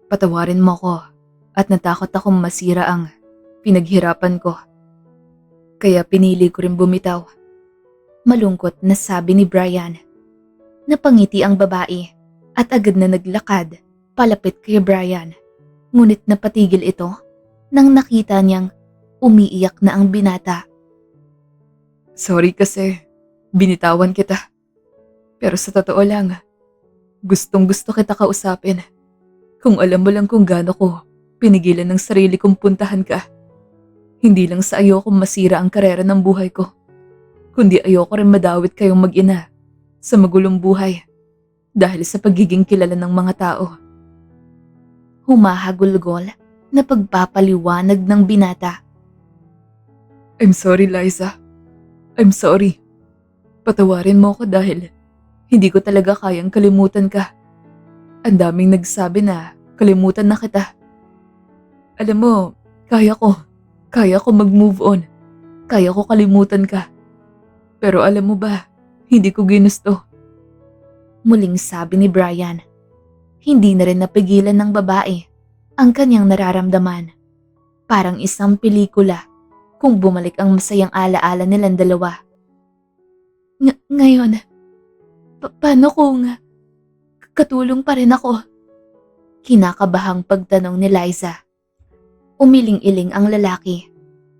[SPEAKER 2] Patawarin mo ko at natakot akong masira ang pinaghirapan ko. Kaya pinili ko rin bumitaw.
[SPEAKER 1] Malungkot na sabi ni Brian. Napangiti ang babae at agad na naglakad palapit kay Brian. Ngunit napatigil ito nang nakita niyang umiiyak na ang binata.
[SPEAKER 2] Sorry kasi binitawan kita. Pero sa totoo lang, gustong gusto kita kausapin. Kung alam mo lang kung gaano ko pinigilan ng sarili kong puntahan ka. Hindi lang sa ayokong masira ang karera ng buhay ko, kundi ayoko rin madawit kayong mag-ina sa magulong buhay dahil sa pagiging kilala ng mga tao.
[SPEAKER 1] Humahagulgol na pagpapaliwanag ng binata.
[SPEAKER 2] I'm sorry, Liza. I'm sorry. Patawarin mo ko dahil Hindi ko talaga kayang kalimutan ka. Ang daming nagsabi na kalimutan na kita. Alam mo, kaya ko. Kaya ko mag-move on. Kaya ko kalimutan ka. Pero alam mo ba, hindi ko ginusto.
[SPEAKER 1] Muling sabi ni Brian. Hindi na rin napigilan ng babae ang kanyang nararamdaman. Parang isang pelikula kung bumalik ang masayang alaala nilang dalawa. Ngayon, paano kung katulong pa rin ako? Kinakabahang pagtanong ni Liza. Umiling-iling ang lalaki.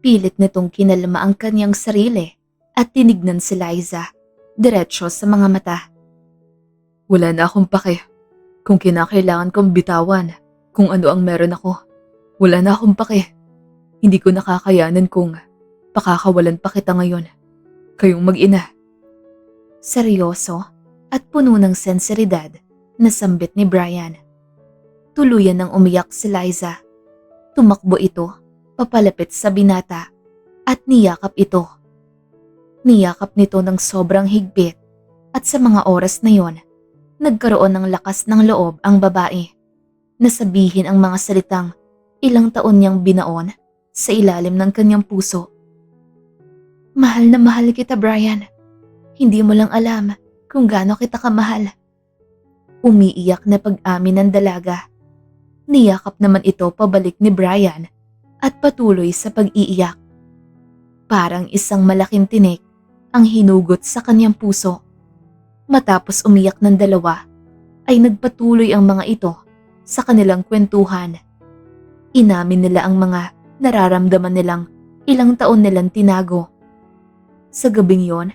[SPEAKER 1] Pilit nitong kinalma ang kanyang sarili at tinignan si Liza, diretso sa mga mata.
[SPEAKER 2] Wala na akong pake. Kung kinakailangan kong bitawan kung ano ang meron ako. Wala na akong pake. Hindi ko nakakayanan kung pakakawalan pa kita ngayon. Kayong mag-ina.
[SPEAKER 1] Seryoso at puno ng senseridad na sambit ni Brian. Tuluyan ng umiyak si Liza. Tumakbo ito, papalapit sa binata at niyakap ito. Niyakap nito ng sobrang higpit at sa mga oras na yon, nagkaroon ng lakas ng loob ang babae na sabihin ang mga salitang ilang taon niyang binaon sa ilalim ng kanyang puso. Mahal na mahal kita, Brian. Hindi mo lang alam kung gaano kita kamahal. Umiiyak na pag-amin ng dalaga. Niyakap naman ito pabalik ni Brian at patuloy sa pag-iiyak. Parang isang malaking tinik ang hinugot sa kanyang puso. Matapos umiyak ng dalawa, ay nagpatuloy ang mga ito sa kanilang kwentuhan. Inamin nila ang mga nararamdaman nilang ilang taon nilang tinago. Sa gabing yon,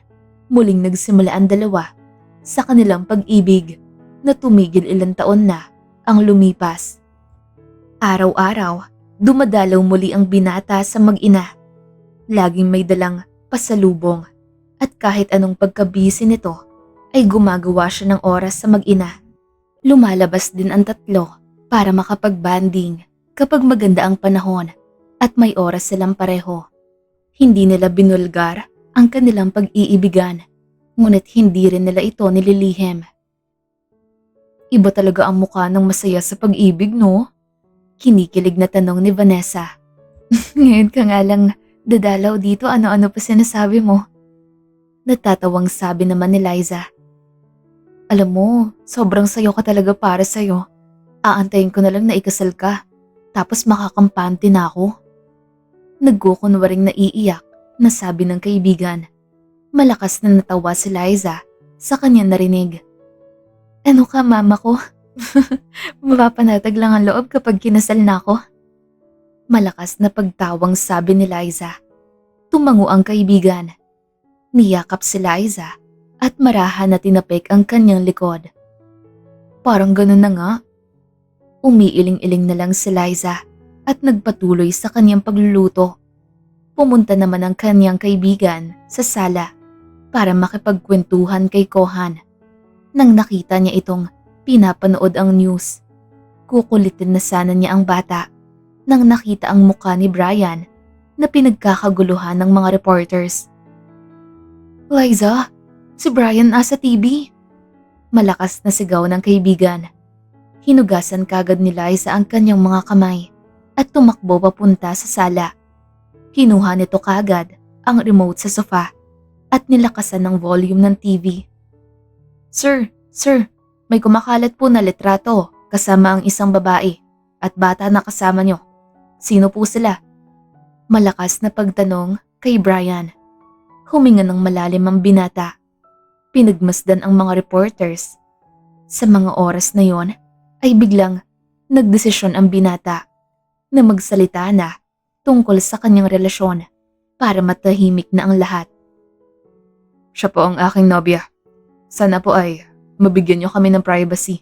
[SPEAKER 1] muling nagsimula ang dalawa sa kanilang pag-ibig na tumigil ilang taon na ang lumipas. Araw-araw, dumadalaw muli ang binata sa mag-ina. Laging may dalang pasalubong at kahit anong pagkabisi nito ay gumagawa siya ng oras sa mag-ina. Lumalabas din ang tatlo para makapag-banding kapag maganda ang panahon at may oras silang pareho. Hindi nila binulgar ang kanilang pag-iibigan, ngunit hindi rin nila ito nililihim. Iba talaga ang mukha ng masaya sa pag-ibig, no? Kinikilig na tanong ni Vanessa. Ngayon ka nga lang dadalaw dito, ano-ano pa sinasabi mo? Natatawang sabi naman ni Liza. Alam mo, sobrang sayo ka talaga para sayo. Aantayin ko na lang na ikasal ka, tapos makakampante na ako. Nagkukunwaring naiiyak na sabi ng kaibigan. Malakas na natawa si Liza sa kanyang narinig. Ano ka, mama ko? Mapapanatag lang ang loob kapag kinasal na ako. Malakas na pagtawang sabi ni Liza. Tumango ang kaibigan. Niyakap si Liza at marahan na tinapik ang kanyang likod. Parang ganun na nga. Umiiling-iling na lang si Liza at nagpatuloy sa kanyang pagluluto. Pumunta naman ang kanyang kaibigan sa sala para makipagkwentuhan kay Kohan. Nang nakita niya itong pinapanood ang news, kukulitin na sana niya ang bata nang nakita ang mukha ni Brian na pinagkakaguluhan ng mga reporters. Liza, si Brian nasa TV. Malakas na sigaw ng kaibigan. Hinugasan kagad ni Liza ang kanyang mga kamay at tumakbo papunta sa sala. Kinuha nito kagad ang remote sa sofa at nilakasan ng volume ng TV. Sir, may kumakalat po na litrato kasama ang isang babae at bata na kasama nyo. Sino po sila? Malakas na pagtanong kay Brian. Huminga ng malalim ang binata. Pinagmasdan ang mga reporters. Sa mga oras na yon ay biglang nagdesisyon ang binata na magsalita na tungkol sa kanyang relasyon para matahimik na ang lahat. Siya po ang aking nobya. Sana po ay mabigyan niyo kami ng privacy.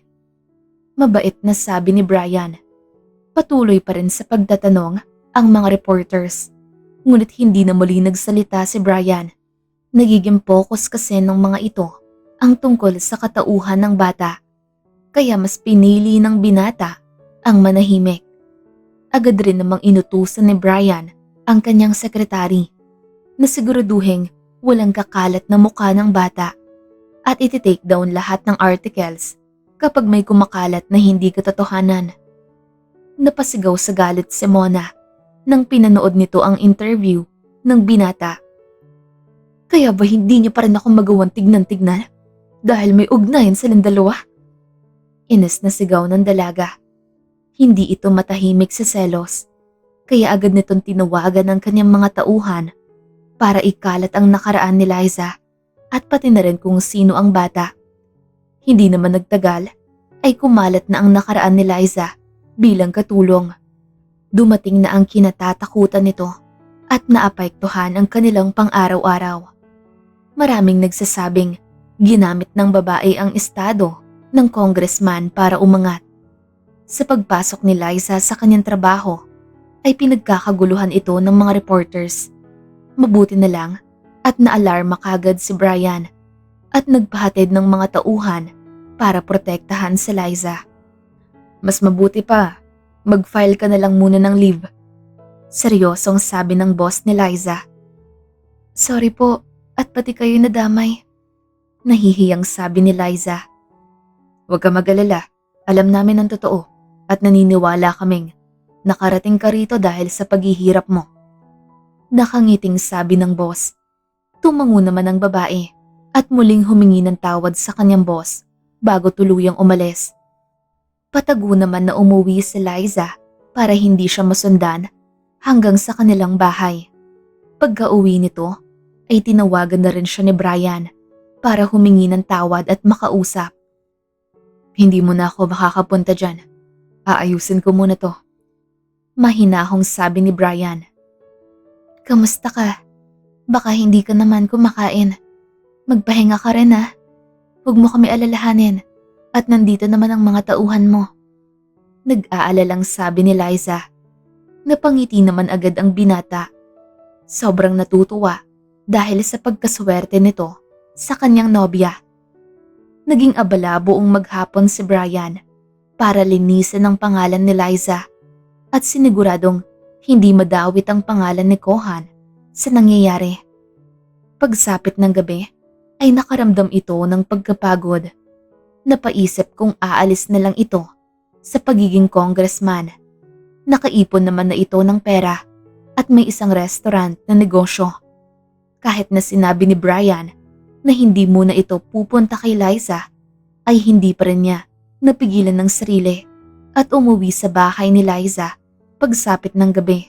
[SPEAKER 1] Mabait na sabi ni Brian. Patuloy pa rin sa pagtatanong ang mga reporters. Ngunit hindi na muli nagsalita si Brian. Nagiging focus kasi ng mga ito ang tungkol sa katauhan ng bata. Kaya mas pinili ng binata ang manahimik. Agad rin namang inutusan ni Brian ang kanyang sekretary na siguraduhin walang kakalat na mukha ng bata. at iti-take down lahat ng articles kapag may kumakalat na hindi katotohanan. Napasigaw sa galit si Mona nang pinanood nito ang interview ng binata. Kaya ba hindi niya pa rin ako magawang tignan-tignan dahil may ugnayan silang dalawa? Inis na sigaw ng dalaga. Hindi ito matahimik sa selos, kaya agad nitong tinawagan ng kanyang mga tauhan para ikalat ang nakaraan ni Liza at pati na rin kung sino ang bata. Hindi naman nagtagal ay kumalat na ang nakaraan ni Liza bilang katulong. Dumating na ang kinatatakutan nito at naapektuhan ang kanilang pang-araw-araw. Maraming nagsasabing ginamit ng babae ang estado ng congressman para umangat. Sa pagpasok ni Liza sa kanyang trabaho ay pinagkakaguluhan ito ng mga reporters. Mabuti na lang at naalarma kagad si Brian at nagpahatid ng mga tauhan para protektahan si Liza. Mas mabuti pa, mag-file ka na lang muna ng leave. Seryosong sabi ng boss ni Liza. Sorry po, at pati kayo nadamay. Nahihiyang sabi ni Liza. Huwag ka mag-alala, alam namin ang totoo at naniniwala kaming nakarating ka rito dahil sa paghihirap mo. Nakangiting sabi ng boss. Tumango naman ang babae at muling humingi ng tawad sa kanyang boss bago tuluyang umalis. Patago naman na umuwi si Liza para hindi siya masundan hanggang sa kanilang bahay. Pagka-uwi nito ay tinawagan na rin siya ni Brian para humingi ng tawad at makausap. Hindi mo na ako makakapunta dyan. Aayusin ko muna to. Mahinahong sabi ni Brian. Kamusta ka? Baka hindi ka naman kumakain. Magpahinga ka rin ha. Huwag mo kami alalahanin at nandito naman ang mga tauhan mo. Nag-aalalang sabi ni Liza. Napangiti naman agad ang binata. Sobrang natutuwa dahil sa pagkaswerte nito sa kanyang nobya. Naging abala buong maghapon si Brian para linisin ang pangalan ni Liza at siniguradong hindi madawit ang pangalan ni Kohan sa nangyayari. Pagsapit ng gabi ay nakaramdam ito ng pagkapagod. Napaisip kung aalis na lang ito sa pagiging congressman. Nakaipon naman na ito ng pera at may isang restaurant na negosyo. Kahit na sinabi ni Brian na hindi muna ito pupunta kay Liza, ay hindi pa rin niya napigilan ng sarili at umuwi sa bahay ni Liza pagsapit ng gabi.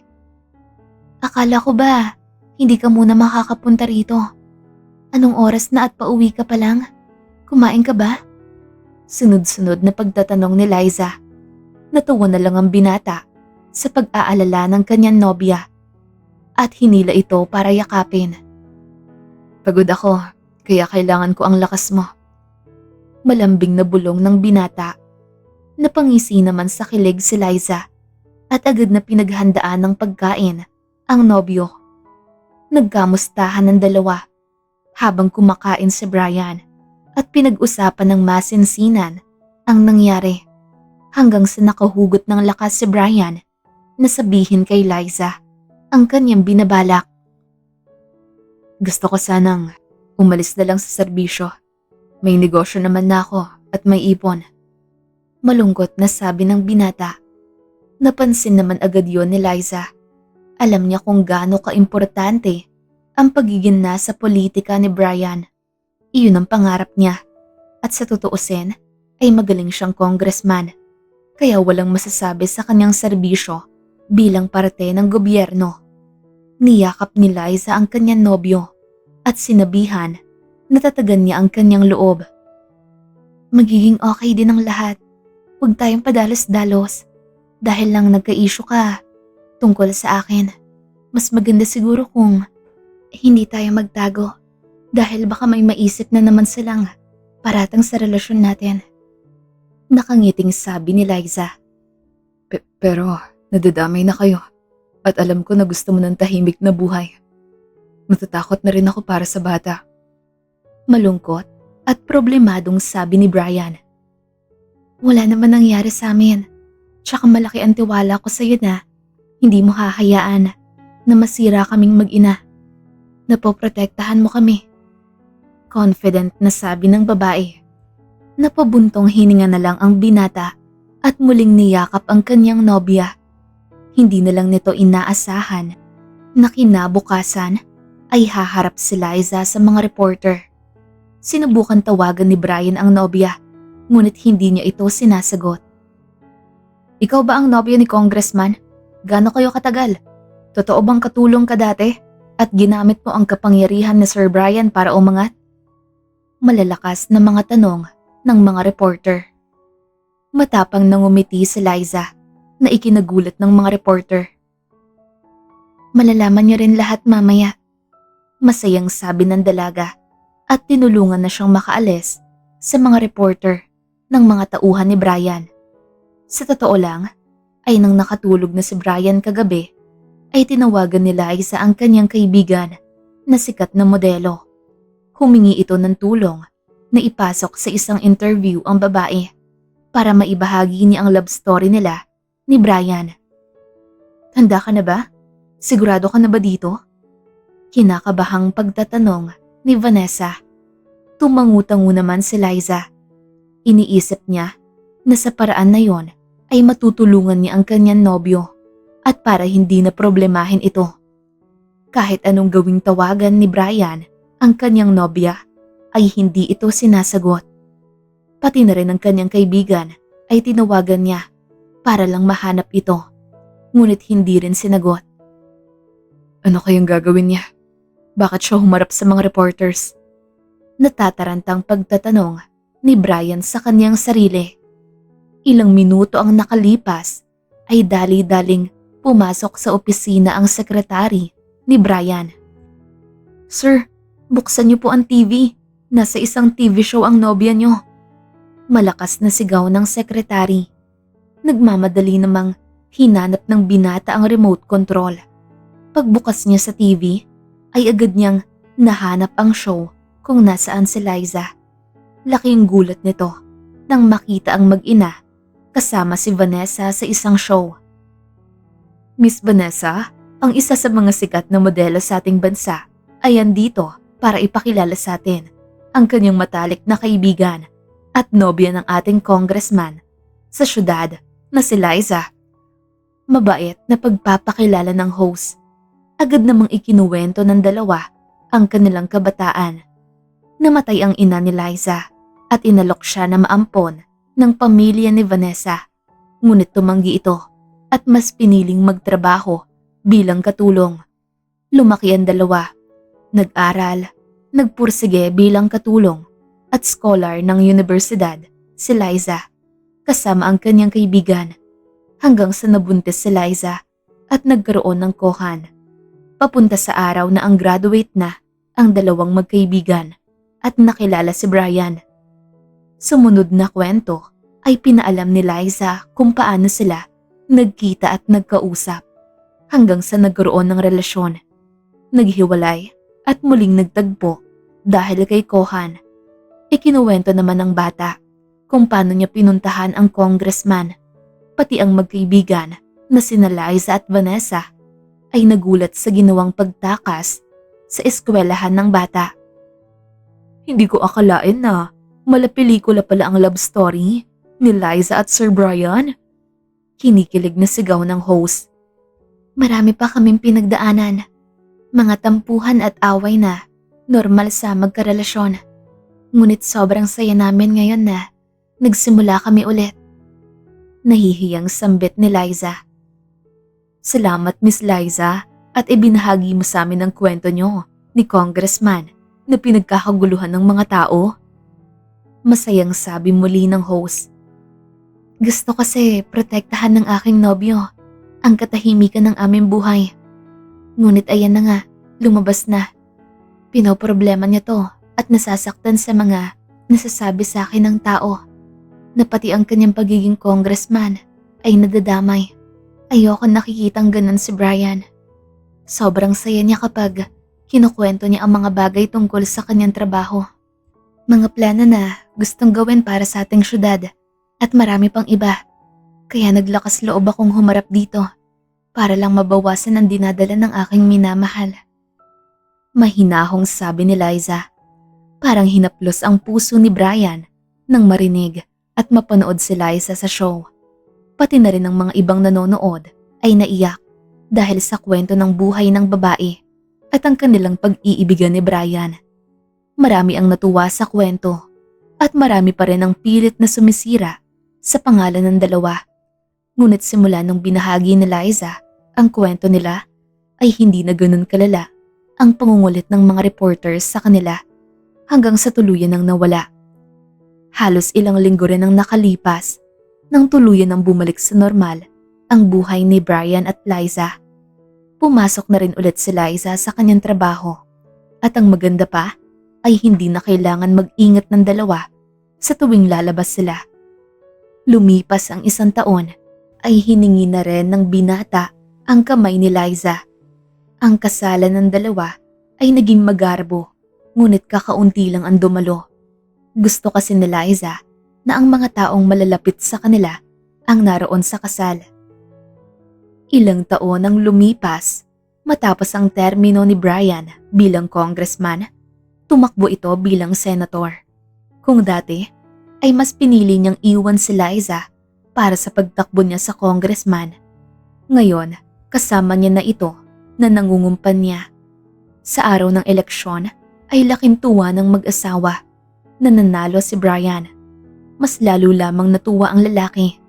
[SPEAKER 1] Akala ko ba hindi ka muna makakapunta rito? Anong oras na at pauwi ka pa lang? Kumain ka ba? Sunod-sunod na pagtatanong ni Liza. Natuwa na lang ang binata sa pag-aalala ng kanyang nobya at hinila ito para yakapin. Pagod ako, kaya kailangan ko ang lakas mo. Malambing na bulong ng binata. Napangisi naman sa kilig si Liza at agad na pinaghandaan ng pagkain ang nobyo. Nagkamustahan ng dalawa habang kumakain si Brian at pinag-usapan ng masinsinan ang nangyari hanggang sa nakahugot ng lakas si Brian na sabihin kay Liza ang kanyang binabalak. Gusto ko sanang umalis na lang sa serbisyo. May negosyo naman na ako at may ipon. Malungkot na sabi ng binata. Napansin naman agad yon ni Liza. Alam niya kung gaano kaimportante ang pagiging nasa politika ni Brian. Iyon ang pangarap niya. At sa tutuusin ay magaling siyang congressman. Kaya walang masasabi sa kanyang serbisyo bilang parte ng gobyerno. Niyakap ni Liza ang kanyang nobyo at sinabihan na tatagan niya ang kanyang loob. Magiging okay din ang lahat. Huwag tayong padalos-dalos dahil lang nagka-issue ka tungkol sa akin. Mas maganda siguro kung hindi tayo magtago dahil baka may maisip na naman silang paratang sa relasyon natin. Nakangiting sabi ni Liza.
[SPEAKER 2] Pero nadadamay na kayo at alam ko na gusto mo ng tahimik na buhay. Natatakot na rin ako para sa bata.
[SPEAKER 1] Malungkot at problemadong sabi ni Brian. Wala naman nangyari sa amin. Tsaka malaki ang tiwala ko sa iyo na hindi mo hahayaan na masira kaming mag-ina. Napoprotektahan mo kami. Confident na sabi ng babae. Napabuntong hininga na lang ang binata at muling niyakap ang kanyang nobya. Hindi na lang nito inaasahan na kinabukasan ay haharap si Liza sa mga reporter. Sinubukan tawagan ni Brian ang nobya, ngunit hindi niya ito sinasagot. Ikaw ba ang nobya ni Congressman? Gaano kayo katagal? Totoo bang katulong ka dati at ginamit mo ang kapangyarihan ni Sir Brian para umangat? Malalakas na mga tanong ng mga reporter. Matapang nangumiti si Liza na ikinagulat ng mga reporter. Malalaman niyo rin lahat mamaya. Masayang sabi ng dalaga at tinulungan na siyang makaalis sa mga reporter ng mga tauhan ni Brian. Sa totoo lang, ay nang nakatulog na si Brian kagabi, ay tinawagan ni Liza ang kanyang kaibigan na sikat na modelo. Humingi ito ng tulong na ipasok sa isang interview ang babae para maibahagi niya ang love story nila ni Brian. Handa ka na ba? Sigurado ka na ba dito? Kinakabahang pagtatanong ni Vanessa. Tumangu-tangu naman si Liza. Iniisip niya na sa paraan na yon ay matutulungan niya ang kanyang nobyo at para hindi na problemahin ito. Kahit anong gawing tawagan ni Brian ang kanyang nobya ay hindi ito sinasagot. Pati na rin ang kanyang kaibigan ay tinawagan niya para lang mahanap ito, ngunit hindi rin sinagot. Ano kayang gagawin niya? Bakit siya humarap sa mga reporters? Natatarantang pagtatanong ni Brian sa kanyang sarili. Ilang minuto ang nakalipas ay dali-daling pumasok sa opisina ang sekretary ni Brian. Sir, buksan niyo po ang TV. Nasa isang TV show ang nobya niyo. Malakas na sigaw ng sekretary. Nagmamadali namang hinanap ng binata ang remote control. Pagbukas niya sa TV, ay agad niyang nahanap ang show kung nasaan si Liza. Laking gulat nito nang makita ang mag-ina kasama si Vanessa sa isang show. Miss Vanessa, ang isa sa mga sikat na modelo sa ating bansa, ay andito para ipakilala sa atin ang kanyang matalik na kaibigan at nobya ng ating congressman sa syudad na si Liza. Mabait na pagpapakilala ng host. Agad namang ikinuwento ng dalawa ang kanilang kabataan. Namatay ang ina ni Liza at inalok siya na maampon ng pamilya ni Vanessa. Ngunit tumanggi ito at mas piniling magtrabaho bilang katulong. Lumaki ang dalawa. Nag-aral, nagpursige bilang katulong at scholar ng universidad si Liza kasama ang kanyang kaibigan hanggang sa nabuntis si Liza at nagkaroon ng kohan. Papunta sa araw na ang graduate na ang dalawang magkaibigan at nakilala si Brian. Sumunod na kwento ay pinaalam ni Liza kung paano sila nagkita at nagkausap hanggang sa nagkaroon ng relasyon. Naghiwalay at muling nagtagpo dahil kay Kohan. Ikinuwento naman ng bata kung paano niya pinuntahan ang congressman, pati ang magkaibigan na sina Liza at Vanessa ay nagulat sa ginawang pagtakas sa eskwelahan ng bata. Hindi ko akalain na malapelikula pala ang love story ni Liza at Sir Brian. Kinikilig na sigaw ng host. Marami pa kaming pinagdaanan. Mga tampuhan at away na normal sa magkarelasyon. Ngunit sobrang saya namin ngayon na nagsimula kami ulit. Nahihiyang sambit ni Liza. Salamat Miss Liza at ibinahagi mo sa amin ang kwento nyo ni Congressman na pinagkakaguluhan ng mga tao. Masayang sabi muli ng host. Gusto kasi protektahan ng aking nobyo ang katahimikan ng aming buhay. Ngunit ayan na nga, lumabas na. Pinoproblema niya to at nasasaktan sa mga nasasabi sa akin ng tao na pati ang kanyang pagiging congressman ay nadadamay. Ayoko nakikitang ganun si Brian. Sobrang saya niya kapag kinukwento niya ang mga bagay tungkol sa kanyang trabaho. Mga plano na gustong gawin para sa ating syudad at marami pang iba. Kaya naglakas loob akong humarap dito para lang mabawasan ang dinadala ng aking minamahal. Mahinahong sabi ni Liza. Parang hinaplos ang puso ni Brian nang marinig at mapanood si Liza sa show. Pati na rin ang mga ibang nanonood ay naiyak dahil sa kwento ng buhay ng babae at ang kanilang pag-iibigan ni Brian. Marami ang natuwa sa kwento at marami pa rin ang pilit na sumisira sa pangalan ng dalawa. Ngunit simula nung binahagi ni Liza ang kwento nila ay hindi na ganun kalala ang pangungulit ng mga reporters sa kanila hanggang sa tuluyan ng nawala. Halos ilang linggo rin ang nakalipas nang tuluyan ng bumalik sa normal ang buhay ni Brian at Liza. Pumasok na rin ulit si Liza sa kanyang trabaho at ang maganda pa ay hindi na kailangan mag-ingat ng dalawa sa tuwing lalabas sila. Lumipas ang 1 taon ay hiningi na rin ng binata ang kamay ni Liza. Ang kasalan ng dalawa ay naging magarbo, ngunit kakaunti lang ang dumalo. Gusto kasi ni Liza na ang mga taong malalapit sa kanila ang naroon sa kasal. Ilang taon ang lumipas matapos ang termino ni Brian bilang congressman, tumakbo ito bilang senator. Kung dati ay mas pinili niyang iwan si Liza para sa pagtakbo niya sa congressman, ngayon kasama niya na ito na nangungumpan niya. Sa araw ng eleksyon ay laking tuwa ng mag-asawa na nanalo si Brian. Mas lalo lamang natuwa ang lalaki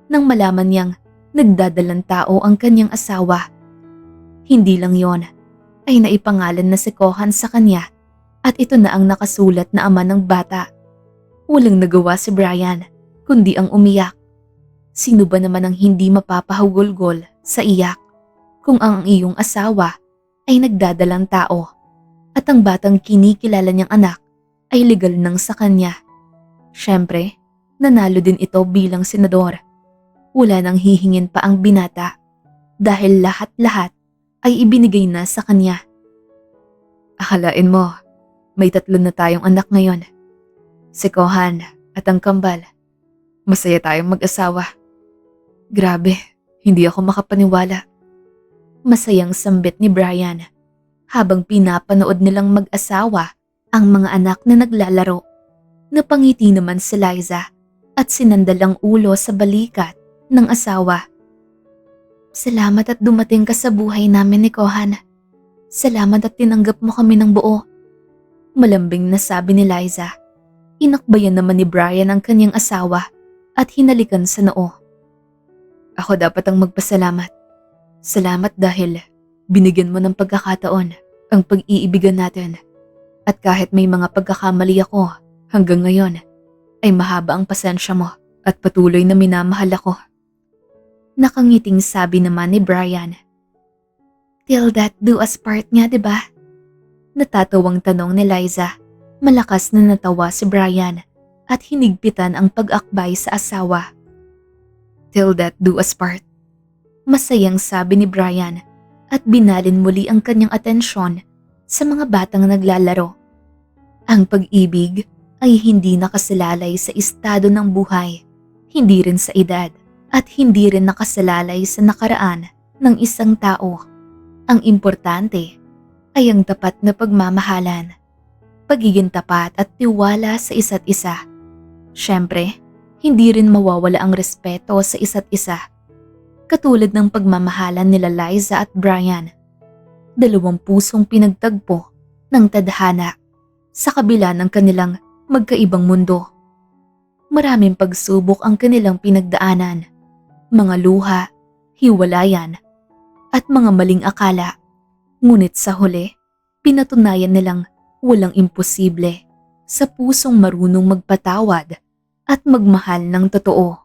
[SPEAKER 1] nang malaman niyang nagdadalang tao ang kanyang asawa. Hindi lang yon, ay naipangalan na si Kohan sa kanya at ito na ang nakasulat na ama ng bata. Walang nagawa si Brian kundi ang umiyak. Sino ba naman ang hindi mapapahugulgol sa iyak kung ang iyong asawa ay nagdadalang tao at ang batang kinikilala niyang anak ay legal nang sa kanya? Siyempre, nanalo din ito bilang senador. Wala nang hihingin pa ang binata dahil lahat-lahat ay ibinigay na sa kanya. Akalain mo, may 3 na tayong anak ngayon. Si Kohan at ang kambal. Masaya tayong mag-asawa. Grabe, hindi ako makapaniwala. Masayang sambit ni Brian habang pinapanood nilang mag-asawa ang mga anak na naglalaro. Napangiti naman si Liza at sinandal ang ulo sa balikat ng asawa. Salamat at dumating ka sa buhay namin ni Kohan. Salamat at tinanggap mo kami ng buo. Malambing na sabi ni Liza. Inakbayan naman ni Brian ang kanyang asawa at hinalikan sa noo. Ako dapat ang magpasalamat. Salamat dahil binigyan mo ng pagkakataon ang pag-iibigan natin. At kahit may mga pagkakamali ako hanggang ngayon, ay mahaba ang pasensya mo at patuloy na minamahal ako. Nakangiting sabi naman ni Brian. Till that do us part nga, diba? Natatawang tanong ni Liza. Malakas na natawa si Brian at hinigpitan ang pag-akbay sa asawa. Till that do us part. Masayang sabi ni Brian at binalin muli ang kanyang atensyon sa mga batang naglalaro. Ang pag-ibig ay hindi nakasalalay sa estado ng buhay, hindi rin sa edad, at hindi rin nakasalalay sa nakaraan ng isang tao. Ang importante ay ang tapat na pagmamahalan, pagiging tapat at tiwala sa isa't isa. Siyempre, hindi rin mawawala ang respeto sa isa't isa. Katulad ng pagmamahalan nila Liza at Brian. 2 pusong pinagtagpo ng tadhana sa kabila ng kanilang magkaibang mundo. Maraming pagsubok ang kanilang pinagdaanan, mga luha, hiwalayan, at mga maling akala. Ngunit sa huli, pinatunayan nilang walang imposible sa pusong marunong magpatawad at magmahal ng totoo.